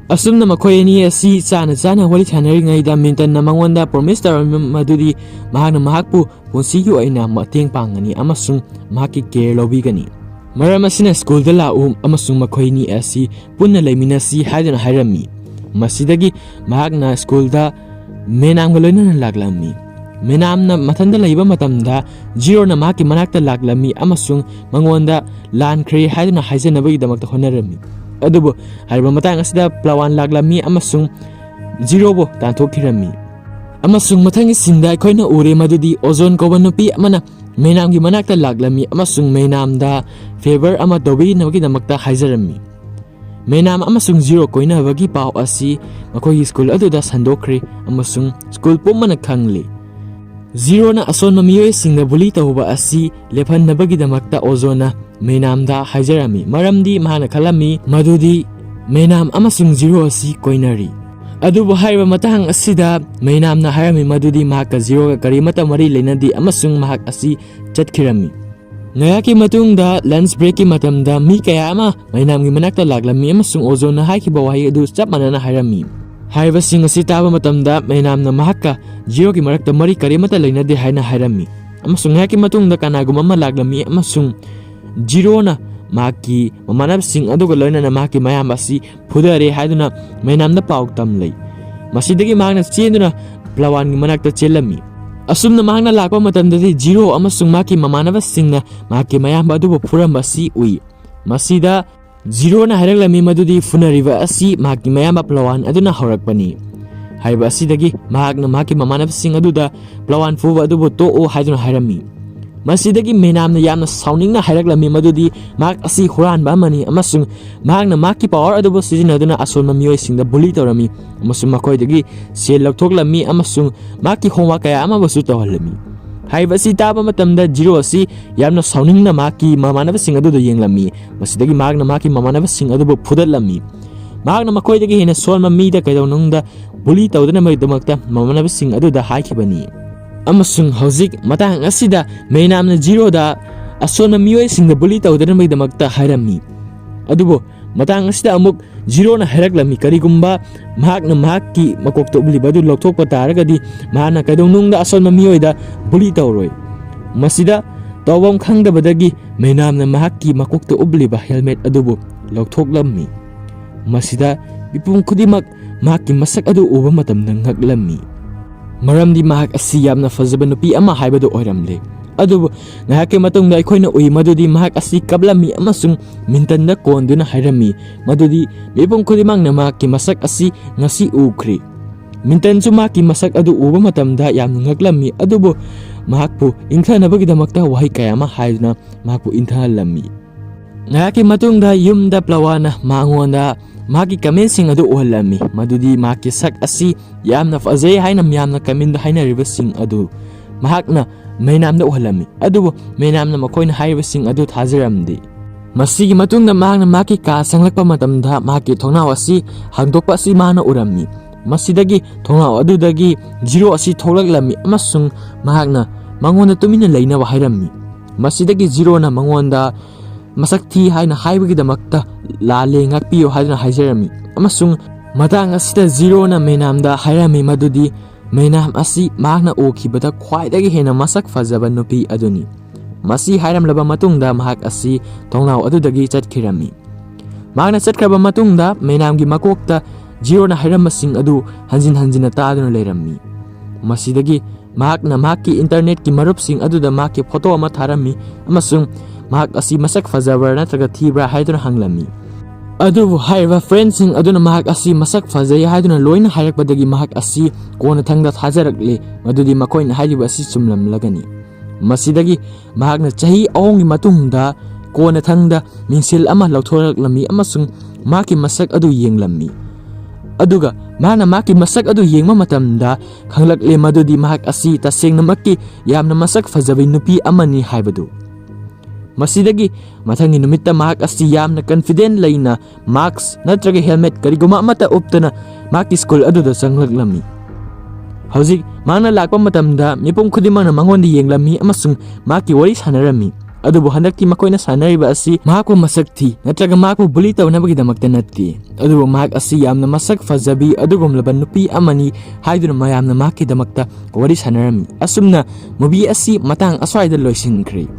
ꯑꯁꯨꯝꯅ ꯃꯈꯣꯏ ꯑꯅꯤ ꯑꯁꯤ ꯆꯥꯅ ꯋꯥꯔꯤ ꯁꯥꯟꯅꯔꯤꯉꯩꯗ ꯃꯤꯟꯇꯟꯅ ꯃꯉꯣꯟꯗ ꯄ꯭ꯔꯣꯃꯤꯁ ꯇꯧꯔꯝꯃꯤ ꯃꯗꯨꯗꯤ ꯃꯍꯥꯛꯅ ꯃꯍꯥꯛꯄꯨ ꯄꯨꯟꯁꯤꯒꯤ ꯑꯣꯏꯅ ꯃꯇꯦꯡ ꯄꯥꯡꯒꯅꯤ ꯑꯃꯁꯨꯡ ꯃꯍꯥꯛꯀꯤ ꯀꯦꯌꯔ ꯂꯧꯕꯤꯒꯅꯤ꯫ ꯃꯔꯝ ꯑꯁꯤꯅ ꯁ꯭ꯀꯨꯜꯗ ꯂꯥꯛꯎ ꯑꯃꯁꯨꯡ ꯃꯈꯣꯏ ꯑꯅꯤ ꯑꯁꯤ ꯄꯨꯟꯅ ꯂꯩꯃꯤꯟꯅꯁꯤ ꯍꯥꯏꯗꯨꯅ ꯍꯥꯏꯔꯝꯃꯤ꯫ ꯃꯁꯤꯗꯒꯤ ꯃꯍꯥꯛꯅ ꯁ꯭ꯀꯨꯜꯗ ꯃꯩꯅꯥꯝꯒ ꯂꯣꯏꯅꯅ ꯂꯥꯛꯂꯝꯃꯤ꯫ ꯃꯩꯅꯥꯝꯅ ꯃꯊꯟꯇ ꯂꯩꯕ ꯃꯇꯝꯗ ꯖꯤꯔꯣꯅ ꯃꯍꯥꯛꯀꯤ ꯃꯅꯥꯛꯇ ꯂꯥꯛꯂꯝꯃꯤ ꯑꯃꯁꯨꯡ ꯃꯉꯣꯟꯗ ꯂꯥꯟꯈ꯭ꯔꯦ ꯍꯥꯏꯗꯨꯅ ꯍꯥꯏꯖꯅꯕꯒꯤꯗꯃꯛꯇ ꯍꯣꯠꯅꯔꯝꯃꯤ꯫ ꯑꯗꯨꯕꯨ ꯍꯥꯏꯔꯤꯕ ꯃꯇꯥꯡ ꯑꯁꯤꯗ ꯄꯜꯋꯥꯟ ꯂꯥꯛꯂꯝꯃꯤ ꯑꯃꯁꯨꯡ ꯖꯤꯔꯣꯕꯨ ꯇꯥꯟꯊꯣꯛꯈꯤꯔꯝꯃꯤ꯫ ꯑꯃꯁꯨꯡ ꯃꯊꯪꯒꯤ ꯁꯤꯟꯗ ꯑꯩꯈꯣꯏꯅ ꯎꯔꯦ ꯃꯗꯨꯗꯤ ꯑꯣꯖꯣꯟ ꯀꯧꯕ ꯅꯨꯄꯤ ꯑꯃꯅ ꯃꯩꯅꯥꯝꯒꯤ ꯃꯅꯥꯛꯇ ꯂꯥꯛꯂꯝꯃꯤ ꯑꯃꯁꯨꯡ ꯃꯩꯅꯥꯝꯗ ꯐꯦꯚꯔ ꯑꯃ ꯇꯧꯕꯤꯅꯕꯒꯤꯗꯃꯛꯇ ꯍꯥꯏꯖꯔꯝꯃꯤ꯫ ꯃꯩꯅꯥꯝ ꯑꯃꯁꯨꯡ ꯖꯤꯔꯣ ꯀꯣꯏꯅꯕꯒꯤ ꯄꯥꯎ ꯑꯁꯤ ꯃꯈꯣꯏꯒꯤ ꯁ꯭ꯀꯨꯜ ꯑꯗꯨꯗ ꯁꯟꯗꯣꯛꯈ꯭ꯔꯦ ꯑꯃꯁꯨꯡ ꯁ꯭ꯀꯨꯜ ꯄꯨꯝꯕꯅ ꯈꯪꯂꯦ꯫ ꯖꯤꯔꯣꯅ ꯑꯁꯣꯟꯕ ꯃꯤꯑꯣꯏꯁꯤꯡꯗ ꯕꯨꯂꯤ ꯇꯧꯕ ꯑꯁꯤ ꯂꯦꯞꯍꯟꯅꯕꯒꯤꯗꯃꯛꯇ ꯑꯣꯖꯣꯟꯅ ꯃꯩꯅꯥꯝꯗ ꯍꯥꯏꯖꯔꯝꯃꯤ ꯃꯔꯝꯗꯤ ꯃꯍꯥꯛꯅ ꯈꯜꯂꯝꯃꯤ ꯃꯗꯨꯗꯤ ꯃꯩꯅꯥꯝ ꯑꯃꯁꯨꯡ ꯖꯤꯔꯣ ꯑꯁꯤ ꯀꯣꯏꯅꯔꯤ꯫ ꯑꯗꯨꯕꯨ ꯍꯥꯏꯔꯤꯕ ꯃꯇꯥꯡ ꯑꯁꯤꯗ ꯃꯩꯅꯥꯝꯅ ꯍꯥꯏꯔꯝꯃꯤ ꯃꯗꯨꯗꯤ ꯃꯍꯥꯛꯀ ꯖꯤꯔꯣꯒ ꯀꯔꯤꯃꯠꯇ ꯃꯔꯤ ꯂꯩꯅꯗꯦ ꯑꯃꯁꯨꯡ ꯃꯍꯥꯛ ꯑꯁꯤ ꯆꯠꯈꯤꯔꯝꯃꯤ꯫ ꯉꯥꯏꯍꯥꯛꯀꯤ ꯃꯇꯨꯡꯗ ꯂꯟꯆ ꯕ꯭ꯔꯦꯛꯀꯤ ꯃꯇꯝꯗ ꯃꯤ ꯀꯌꯥ ꯑꯃ ꯃꯩꯅꯥꯝꯒꯤ ꯃꯅꯥꯛꯇ ꯂꯥꯛꯂꯝꯃꯤ ꯑꯃꯁꯨꯡ ꯑꯣꯖꯣꯟꯅ ꯍꯥꯏꯈꯤꯕ ꯋꯥꯍꯩ ꯑꯗꯨ ꯆꯞ ꯃꯥꯟꯅꯅ ꯍꯥꯏꯔꯝꯃꯤ꯫ ꯍꯥꯏꯔꯤꯕꯁꯤꯡ ꯑꯁꯤ ꯇꯥꯕ ꯃꯇꯝꯗ ꯃꯩꯅꯥꯝꯅ ꯃꯍꯥꯛꯀ ꯖꯤꯔꯣꯒꯤ ꯃꯔꯛꯇ ꯃꯔꯤ ꯀꯔꯤꯃꯠꯇ ꯂꯩꯅꯗꯦ ꯍꯥꯏꯅ ꯍꯥꯏꯔꯝꯃꯤ꯫ ꯑꯃꯁꯨꯡ ꯉꯥꯏꯍꯥꯛꯀꯤ ꯃꯇꯨꯡꯗ ꯀꯅꯥꯒꯨꯝꯕ ꯑꯃ ꯂꯥꯛꯂꯝꯃꯤ ꯑꯃꯁꯨꯡ ꯖꯤꯔꯣꯅ ꯃꯍꯥꯛꯀꯤ ꯃꯃꯥꯟꯅꯕꯁꯤꯡ ꯑꯗꯨꯒ ꯂꯣꯏꯅꯅ ꯃꯍꯥꯛꯀꯤ ꯃꯌꯥꯝꯕ ꯑꯁꯤ ꯐꯨꯗꯔꯦ ꯍꯥꯏꯗꯨꯅ ꯃꯩꯅꯥꯝꯗ ꯄꯥꯎ ꯇꯝꯂꯩ꯫ ꯃꯁꯤꯗꯒꯤ ꯃꯍꯥꯛꯅ ꯆꯦꯟꯗꯨꯅ ꯄꯜꯋꯥꯟꯒꯤ ꯃꯅꯥꯛꯇ ꯆꯦꯜꯂꯝꯃꯤ꯫ ꯑꯁꯨꯝꯅ ꯃꯍꯥꯛꯅ ꯂꯥꯛꯄ ꯃꯇꯝꯗꯗꯤ ꯖꯤꯔꯣ ꯑꯃꯁꯨꯡ ꯃꯍꯥꯛꯀꯤ ꯃꯃꯥꯟꯅꯕꯁꯤꯡꯅ ꯃꯍꯥꯛꯀꯤ ꯃꯌꯥꯝꯕ ꯑꯗꯨꯕꯨ ꯐꯨꯔꯝꯕ ꯑꯁꯤ ꯎꯏ꯫ ꯃꯁꯤꯗ ꯖꯤꯔꯣꯅ ꯍꯥꯏꯔꯛꯂꯝꯃꯤ ꯃꯗꯨꯗꯤ ꯐꯨꯅꯔꯤꯕ ꯑꯁꯤ ꯃꯍꯥꯛꯀꯤ ꯃꯌꯥꯝꯕ ꯄꯜꯋꯥꯟ ꯑꯗꯨꯅ ꯍꯧꯔꯛꯄꯅꯤ꯫ ꯍꯥꯏꯔꯤꯕ ꯑꯁꯤꯗꯒꯤ ꯃꯍꯥꯛꯅ ꯃꯍꯥꯛꯀꯤ ꯃꯃꯥꯟꯅꯕꯁꯤꯡ ꯑꯗꯨꯗ ꯄꯜꯋꯥꯟ ꯐꯨꯕ ꯑꯗꯨꯕꯨ ꯇꯣꯛꯎ ꯍꯥꯏꯗꯨꯅ ꯍꯥꯏꯔꯝꯃꯤ꯫ ꯃꯁꯤꯗꯒꯤ ꯃꯦꯅꯥꯝꯅ ꯌꯥꯝꯅ ꯁꯥꯎꯅꯤꯡꯅ ꯍꯥꯏꯔꯛꯂꯝꯃꯤ ꯃꯗꯨꯗꯤ ꯃꯍꯥꯛ ꯑꯁꯤ ꯍꯨꯔꯥꯟꯕ ꯑꯃꯅꯤ ꯑꯃꯁꯨꯡ ꯃꯍꯥꯛꯅ ꯃꯍꯥꯛꯀꯤ ꯄꯥꯋꯔ ꯑꯗꯨꯕꯨ ꯁꯤꯖꯤꯟꯅꯗꯨꯅ ꯑꯁꯣꯟꯕ ꯃꯤꯑꯣꯏꯁꯤꯡꯗ ꯕꯨꯂꯤ ꯇꯧꯔꯝꯃꯤ ꯑꯃꯁꯨꯡ ꯃꯈꯣꯏꯗꯒꯤ ꯁꯦꯜ ꯂꯧꯊꯣꯛꯂꯝꯃꯤ ꯑꯃꯁꯨꯡ ꯃꯍꯥꯛꯀꯤ ꯍꯣꯝꯋꯥꯔꯛ ꯀꯌꯥ ꯑꯃꯕꯨꯁꯨ ꯇꯧꯍꯜꯂꯝꯃꯤ꯫ ꯍꯥꯏꯔꯤꯕ ꯑꯁꯤ ꯇꯥꯕ ꯃꯇꯝꯗ ꯖꯤꯔꯣ ꯑꯁꯤ ꯌꯥꯝꯅ ꯁꯥꯎꯅꯤꯡꯅ ꯃꯍꯥꯛꯀꯤ ꯃꯃꯥꯟꯅꯕꯁꯤꯡ ꯑꯗꯨꯗ ꯌꯦꯡꯂꯝꯃꯤ꯫ ꯃꯁꯤꯗꯒꯤ ꯃꯍꯥꯛꯅ ꯃꯍꯥꯛꯀꯤ ꯃꯃꯥꯟꯅꯕꯁꯤꯡ ꯑꯗꯨꯕꯨ ꯐꯨꯗꯠꯂꯝꯃꯤ꯫ ꯃꯍꯥꯛꯅ ꯃꯈꯣꯏꯗꯒꯤ ꯍꯦꯟꯅ ꯁꯣꯟꯕ ꯃꯤꯗ ꯀꯩꯗꯧꯅꯨꯡꯗ ꯕꯨꯂꯤ ꯇꯧꯗꯅꯕꯒꯤꯗꯃꯛꯇ ꯃꯃꯥꯟꯅꯕꯁꯤꯡ ꯑꯗꯨꯗ ꯍꯥꯏꯈꯤꯕꯅꯤ꯫ ꯑꯃꯁꯨꯡ ꯍꯧꯖꯤꯛ ꯃꯇꯥꯡ ꯑꯁꯤꯗ ꯃꯦꯅꯥꯝꯅ ꯖꯤꯔꯣꯗ ꯑꯁꯣꯟꯕ ꯃꯤꯑꯣꯏꯁꯤꯡꯗ ꯕꯨꯂꯤ ꯇꯧꯗꯅꯕꯒꯤꯗꯃꯛꯇ ꯍꯥꯏꯔꯝꯃꯤ꯫ ꯑꯗꯨꯕꯨ ꯃꯇꯥꯡ ꯑꯁꯤꯗ ꯑꯃꯨꯛ ꯖꯤꯔꯣꯅ ꯍꯥꯏꯔꯛꯂꯝꯃꯤ ꯀꯔꯤꯒꯨꯝꯕ ꯃꯍꯥꯛꯅ ꯃꯍꯥꯛꯀꯤ ꯃꯀꯣꯛꯇ ꯎꯞꯂꯤꯕ ꯑꯗꯨ ꯂꯧꯊꯣꯛꯄ ꯇꯥꯔꯒꯗꯤ ꯃꯍꯥꯛꯅ ꯀꯩꯗꯧꯅꯨꯡꯗ ꯑꯁꯣꯟꯕ ꯃꯤꯑꯣꯏꯗ ꯕꯨꯂꯤ ꯇꯧꯔꯣꯏ꯫ ꯃꯁꯤꯗ ꯇꯧꯐꯝ ꯈꯪꯗꯕꯗꯒꯤ ꯃꯦꯅꯥꯝꯅ ꯃꯍꯥꯛꯀꯤ ꯃꯀꯣꯛꯇ ꯎꯞꯂꯤꯕ ꯍꯦꯜꯃꯦꯠ ꯑꯗꯨꯕꯨ ꯂꯧꯊꯣꯛꯂꯝꯃꯤ꯫ ꯃꯁꯤꯗ ꯃꯤꯄꯨꯝ ꯈꯨꯗꯤꯡꯃꯛ ꯃꯍꯥꯛꯀꯤ ꯃꯁꯛ ꯑꯗꯨ ꯎꯕ ꯃꯇꯝꯗ ꯉꯛꯂꯝꯃꯤ꯫ ꯃꯔꯝꯗꯤ ꯃꯍꯥꯛ ꯑꯁꯤ ꯌꯥꯝꯅ ꯐꯖꯕ ꯅꯨꯄꯤ ꯑꯃ ꯍꯥꯏꯕꯗꯨ ꯑꯣꯏꯔꯝꯂꯦ꯫ ꯑꯗꯨꯕꯨ ꯉꯥꯏꯍꯥꯛꯀꯤ ꯃꯇꯨꯡꯗ ꯑꯩꯈꯣꯏꯅ ꯎꯏ ꯃꯗꯨꯗꯤ ꯃꯍꯥꯛ ꯑꯁꯤ ꯀꯞꯂꯝꯃꯤ ꯑꯃꯁꯨꯡ ꯃꯤꯟꯇꯟꯗ ꯀꯣꯟꯗꯨꯅ ꯍꯥꯏꯔꯝꯃꯤ ꯃꯗꯨꯗꯤ ꯃꯤꯄꯨꯝ ꯈꯨꯗꯤꯡꯃꯛꯅ ꯃꯍꯥꯛꯀꯤ ꯃꯁꯛ ꯑꯁꯤ ꯉꯁꯤ ꯎꯈ꯭ꯔꯦ꯫ ꯃꯤꯟꯇꯟꯁꯨ ꯃꯍꯥꯛꯀꯤ ꯃꯁꯛ ꯑꯗꯨ ꯎꯕ ꯃꯇꯝꯗ ꯌꯥꯝꯅ ꯉꯛꯂꯝꯃꯤ ꯑꯗꯨꯕꯨ ꯃꯍꯥꯛꯄꯨ ꯏꯪꯊꯅꯕꯒꯤꯗꯃꯛꯇ ꯋꯥꯍꯩ ꯀꯌꯥ ꯑꯃ ꯍꯥꯏꯗꯨꯅ ꯃꯍꯥꯛꯄꯨ ꯏꯪꯊꯍꯜꯂꯝꯃꯤ꯫ ꯉꯥꯏꯍꯥꯛꯀꯤ ꯃꯇꯨꯡꯗ ꯌꯨꯝꯗ ꯄ꯭ꯂꯋꯥꯅ ꯃꯉꯣꯟꯗ ꯃꯍꯥꯛꯀꯤ ꯀꯃꯦꯟꯁꯤꯡ ꯑꯗꯨ ꯎꯍꯜꯂꯝꯃꯤ ꯃꯗꯨꯗꯤ ꯃꯍꯥꯛꯀꯤ ꯁꯛ ꯑꯁꯤ ꯌꯥꯝꯅ ꯐꯖꯩ ꯍꯥꯏꯅ ꯃꯤꯌꯥꯝꯅ ꯀꯃꯦꯟꯗ ꯍꯥꯏꯅꯔꯤꯕꯁꯤꯡ ꯑꯗꯨ ꯃꯍꯥꯛꯅ ꯃꯦꯅꯥꯝꯗ ꯎꯍꯜꯂꯝꯃꯤ꯫ ꯑꯗꯨꯕꯨ ꯃꯦꯅꯥꯝꯅ ꯃꯈꯣꯏꯅ ꯍꯥꯏꯔꯤꯕꯁꯤꯡ ꯑꯗꯨ ꯊꯥꯖꯔꯝꯗꯦ꯫ ꯃꯁꯤꯒꯤ ꯃꯇꯨꯡꯗ ꯃꯍꯥꯛꯅ ꯃꯍꯥꯛꯀꯤ ꯀꯥ ꯆꯪꯂꯛꯄ ꯃꯇꯝꯗ ꯃꯍꯥꯛꯀꯤ ꯊꯣꯡꯅꯥꯎ ꯑꯁꯤ ꯍꯥꯡꯗꯣꯛꯄ ꯑꯁꯤ ꯃꯍꯥꯛꯅ ꯎꯔꯝꯃꯤ꯫ ꯃꯁꯤꯗꯒꯤ ꯊꯣꯡꯅꯥꯎ ꯑꯗꯨꯗꯒꯤ ꯖꯤꯔꯣ ꯑꯁꯤ ꯊꯣꯛꯂꯛꯂꯝꯃꯤ ꯑꯃꯁꯨꯡ ꯃꯍꯥꯛꯅ ꯃꯉꯣꯟꯗ ꯇꯨꯃꯤꯟꯅ ꯂꯩꯅꯕ ꯍꯥꯏꯔꯝꯃꯤ꯫ ꯃꯁꯤꯗꯒꯤ ꯖꯤꯔꯣꯅ ꯃꯉꯣꯟꯗ ꯃꯁꯛ ꯊꯤ ꯍꯥꯏꯅ ꯍꯥꯏꯕꯒꯤꯗꯃꯛꯇ ꯂꯥꯜꯂꯦ ꯉꯥꯛꯄꯤꯌꯨ ꯍꯥꯏꯗꯨꯅ ꯍꯥꯏꯖꯔꯝꯃꯤ꯫ ꯑꯃꯁꯨꯡ ꯃꯇꯥꯡ ꯑꯁꯤꯗ ꯖꯤꯔꯣꯅ ꯃꯦꯅꯥꯝꯗ ꯍꯥꯏꯔꯝꯃꯤ ꯃꯗꯨꯗꯤ ꯃꯦꯅꯥꯝ ꯑꯁꯤ ꯃꯍꯥꯛꯅ ꯎꯈꯤꯕꯗ ꯈ꯭ꯋꯥꯏꯗꯒꯤ ꯍꯦꯟꯅ ꯃꯁꯛ ꯐꯖꯕ ꯅꯨꯄꯤ ꯑꯗꯨꯅꯤ꯫ ꯃꯁꯤ ꯍꯥꯏꯔꯝꯂꯕ ꯃꯇꯨꯡꯗ ꯃꯍꯥꯛ ꯑꯁꯤ ꯊꯣꯡꯅꯥꯎ ꯑꯗꯨꯗꯒꯤ ꯆꯠꯈꯤꯔꯝꯃꯤ꯫ ꯃꯍꯥꯛꯅ ꯆꯠꯈ꯭ꯔꯕ ꯃꯇꯨꯡꯗ ꯃꯦꯅꯥꯝꯒꯤ ꯃꯀꯣꯛꯇ ꯖꯤꯔꯣꯅ ꯍꯥꯏꯔꯝꯕꯁꯤꯡ ꯑꯗꯨ ꯍꯟꯖꯤꯟ ꯍꯟꯖꯤꯟꯅ ꯇꯥꯗꯨꯅ ꯂꯩꯔꯝꯃꯤ꯫ ꯃꯁꯤꯗꯒꯤ ꯃꯍꯥꯛꯅ ꯃꯍꯥꯛꯀꯤ ꯏꯟꯇꯔꯅꯦꯠꯀꯤ ꯃꯔꯨꯞꯁꯤꯡ ꯑꯗꯨꯗ ꯃꯍꯥꯛꯀꯤ ꯐꯣꯇꯣ ꯑꯃ ꯊꯥꯔꯝꯃꯤ ꯑꯃꯁꯨꯡ ꯃꯍꯥꯛ ꯑꯁꯤ ꯃꯁꯛ ꯐꯖꯕ꯭ꯔꯥ ꯅꯠꯇ꯭ꯔꯒ ꯊꯤꯕ꯭ꯔꯥ ꯍꯥꯏꯗꯨꯅ ꯍꯪꯂꯝꯃꯤ꯫ ꯑꯗꯨꯕꯨ ꯍꯥꯏꯔꯤꯕ ꯐ꯭ꯔꯦꯟꯁꯤꯡ ꯑꯗꯨꯅ ꯃꯍꯥꯛ ꯑꯁꯤ ꯃꯁꯛ ꯐꯖꯩ ꯍꯥꯏꯗꯨꯅ ꯂꯣꯏꯅ ꯍꯥꯏꯔꯛꯄꯗꯒꯤ ꯃꯍꯥꯛ ꯑꯁꯤ ꯀꯣꯟꯅꯊꯪꯗ ꯊꯥꯖꯔꯛꯂꯦ ꯃꯗꯨꯗꯤ ꯃꯈꯣꯏꯅ ꯍꯥꯏꯔꯤꯕ ꯑꯁꯤ ꯆꯨꯝꯂꯝꯂꯒꯅꯤ꯫ ꯃꯁꯤꯗꯒꯤ ꯃꯍꯥꯛꯅ ꯆꯍꯤ 3ꯒꯤ ꯃꯇꯨꯡꯗ ꯀꯣꯟꯅꯊꯪꯗ ꯃꯤꯡꯁꯦꯜ ꯑꯃ ꯂꯧꯊꯣꯔꯛꯂꯝꯃꯤ ꯑꯃꯁꯨꯡ ꯃꯍꯥꯛꯀꯤ ꯃꯁꯛ ꯑꯗꯨ ꯌꯦꯡꯂꯝꯃꯤ꯫ ꯑꯗꯨꯒ ꯃꯍꯥꯛꯅ ꯃꯍꯥꯛꯀꯤ ꯃꯁꯛ ꯑꯗꯨ ꯌꯦꯡꯕ ꯃꯇꯝꯗ ꯈꯪꯂꯛꯂꯦ ꯃꯗꯨꯗꯤ ꯃꯍꯥꯛ ꯑꯁꯤ ꯇꯁꯦꯡꯅꯃꯛꯀꯤ ꯌꯥꯝꯅ ꯃꯁꯛ ꯐꯖꯕꯤ ꯅꯨꯄꯤ ꯑꯃꯅꯤ ꯍꯥꯏꯕꯗꯨ꯫ ꯃꯁꯤꯗꯒꯤ ꯃꯊꯪꯒꯤ ꯅꯨꯃꯤꯠꯇ ꯃꯍꯥꯛ ꯑꯁꯤ ꯌꯥꯝꯅ ꯀꯟꯐꯤꯗꯦꯟ ꯂꯩꯅ ꯃꯥꯛꯁ ꯅꯠꯇ꯭ꯔꯒ ꯍꯦꯜꯃꯦꯠ ꯀꯔꯤꯒꯨꯝꯕ ꯑꯃꯠꯇ ꯎꯞꯇꯅ ꯃꯍꯥꯛꯀꯤ ꯁ꯭ꯀꯨꯜ ꯑꯗꯨꯗ ꯆꯪꯂꯛꯂꯝꯃꯤ꯫ ꯍꯧꯖꯤꯛ ꯃꯍꯥꯛꯅ ꯂꯥꯛꯄ ꯃꯇꯝꯗ ꯃꯤꯄꯨꯝ ꯈꯨꯗꯤꯡꯃꯛꯅ ꯃꯉꯣꯟꯗ ꯌꯦꯡꯂꯝꯃꯤ ꯑꯃꯁꯨꯡ ꯃꯍꯥꯛꯀꯤ ꯋꯥꯔꯤ ꯁꯥꯟꯅꯔꯝꯃꯤ꯫ ꯑꯗꯨꯕꯨ ꯍꯟꯗꯛꯇꯤ ꯃꯈꯣꯏꯅ ꯁꯥꯟꯅꯔꯤꯕ ꯑꯁꯤ ꯃꯍꯥꯛꯄꯨ ꯃꯁꯛ ꯊꯤ ꯅꯠꯇ꯭ꯔꯒ ꯃꯍꯥꯛꯄꯨ ꯕꯨꯂꯤ ꯇꯧꯅꯕꯒꯤꯗꯃꯛꯇ ꯅꯠꯇꯦ ꯑꯗꯨꯕꯨ ꯃꯍꯥꯛ ꯑꯁꯤ ꯌꯥꯝꯅ ꯃꯁꯛ ꯐꯖꯕꯤ ꯑꯗꯨꯒꯨꯝꯂꯕ ꯅꯨꯄꯤ ꯑꯃꯅꯤ ꯍꯥꯏꯗꯨꯅ ꯃꯌꯥꯝꯅ ꯃꯍꯥꯛꯀꯤꯗꯃꯛꯇ ꯋꯥꯔꯤ ꯁꯥꯟꯅꯔꯝꯃꯤ꯫ ꯑꯁꯨꯝꯅ ꯃꯨꯚꯤ ꯑꯁꯤ ꯃꯇꯥꯡ ꯑꯁ꯭ꯋꯥꯏꯗ ꯂꯣꯏꯁꯤꯟꯈ꯭ꯔꯦ꯫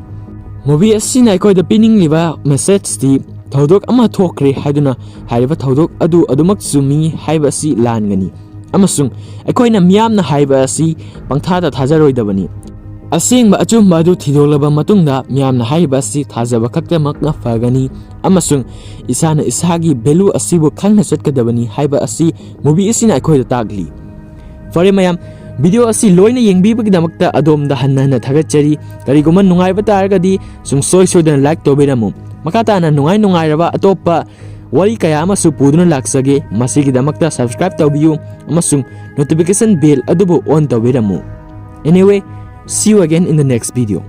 ꯃꯨꯚꯤ ꯑꯁꯤꯅ ꯑꯩꯈꯣꯏꯗ ꯄꯤꯅꯤꯡꯂꯤꯕ ꯃꯦꯁꯦꯖꯇꯤ ꯊꯧꯗꯣꯛ ꯑꯃ ꯊꯣꯛꯈ꯭ꯔꯦ ꯍꯥꯏꯗꯨꯅ ꯍꯥꯏꯔꯤꯕ ꯊꯧꯗꯣꯛ ꯑꯗꯨ ꯑꯗꯨꯃꯛ ꯆꯨꯝꯃꯤ ꯍꯥꯏꯕ ꯑꯁꯤ ꯂꯥꯟꯒꯅꯤ ꯑꯃꯁꯨꯡ ꯑꯩꯈꯣꯏꯅ ꯃꯤꯌꯥꯝꯅ ꯍꯥꯏꯕ ꯑꯁꯤ ꯄꯪꯊꯥꯗ ꯊꯥꯖꯔꯣꯏꯗꯕꯅꯤ꯫ ꯑꯁꯦꯡꯕ ꯑꯆꯨꯝꯕ ꯑꯗꯨ ꯊꯤꯗꯣꯛꯂꯕ ꯃꯇꯨꯡꯗ ꯃꯤꯌꯥꯝꯅ ꯍꯥꯏꯔꯤꯕ ꯑꯁꯤ ꯊꯥꯖꯕ ꯈꯛꯇꯃꯛꯅ ꯐꯒꯅꯤ ꯑꯃꯁꯨꯡ ꯏꯁꯥꯅ ꯏꯁꯥꯒꯤ ꯚꯦꯂꯨ ꯑꯁꯤꯕꯨ ꯈꯪꯅ ꯆꯠꯀꯗꯕꯅꯤ ꯍꯥꯏꯕ ꯑꯁꯤ ꯃꯨꯚꯤ ꯑꯁꯤꯅ ꯑꯩꯈꯣꯏꯗ ꯇꯥꯛꯂꯤ꯫ ꯐꯔꯦ ꯃꯌꯥꯝ, ꯚꯤꯗꯤꯑꯣ ꯑꯁꯤ ꯂꯣꯏꯅ ꯌꯦꯡꯕꯤꯕꯒꯤꯗꯃꯛꯇ ꯑꯗꯣꯝꯗ ꯍꯟꯅ ꯍꯟꯅ ꯊꯥꯒꯠꯆꯔꯤ꯫ ꯀꯔꯤꯒꯨꯝꯕ ꯅꯨꯡꯉꯥꯏꯕ ꯇꯥꯔꯒꯗꯤ ꯁꯨꯡꯁꯣꯏ ꯁꯣꯏꯗꯅ ꯂꯥꯏꯛ ꯇꯧꯕꯤꯔꯝꯃꯨ꯫ ꯃꯈꯥ ꯇꯥꯅ ꯅꯨꯡꯉꯥꯏꯔꯕ ꯑꯇꯣꯞꯄ ꯋꯥꯔꯤ ꯀꯌꯥ ꯑꯃꯁꯨ ꯄꯨꯗꯨꯅ ꯂꯥꯛꯆꯒꯦ꯫ ꯃꯁꯤꯒꯤꯗꯃꯛꯇ ꯁꯕꯁꯀ꯭ꯔꯥꯏꯕ ꯇꯧꯕꯤꯌꯨ ꯑꯃꯁꯨꯡ ꯅꯣꯇꯤꯐꯤꯀꯦꯁꯟ ꯕꯦꯜ ꯑꯗꯨꯕꯨ ꯑꯣꯟ ꯇꯧꯕꯤꯔꯝꯃꯨ꯫ Anyway, see you again in the next video.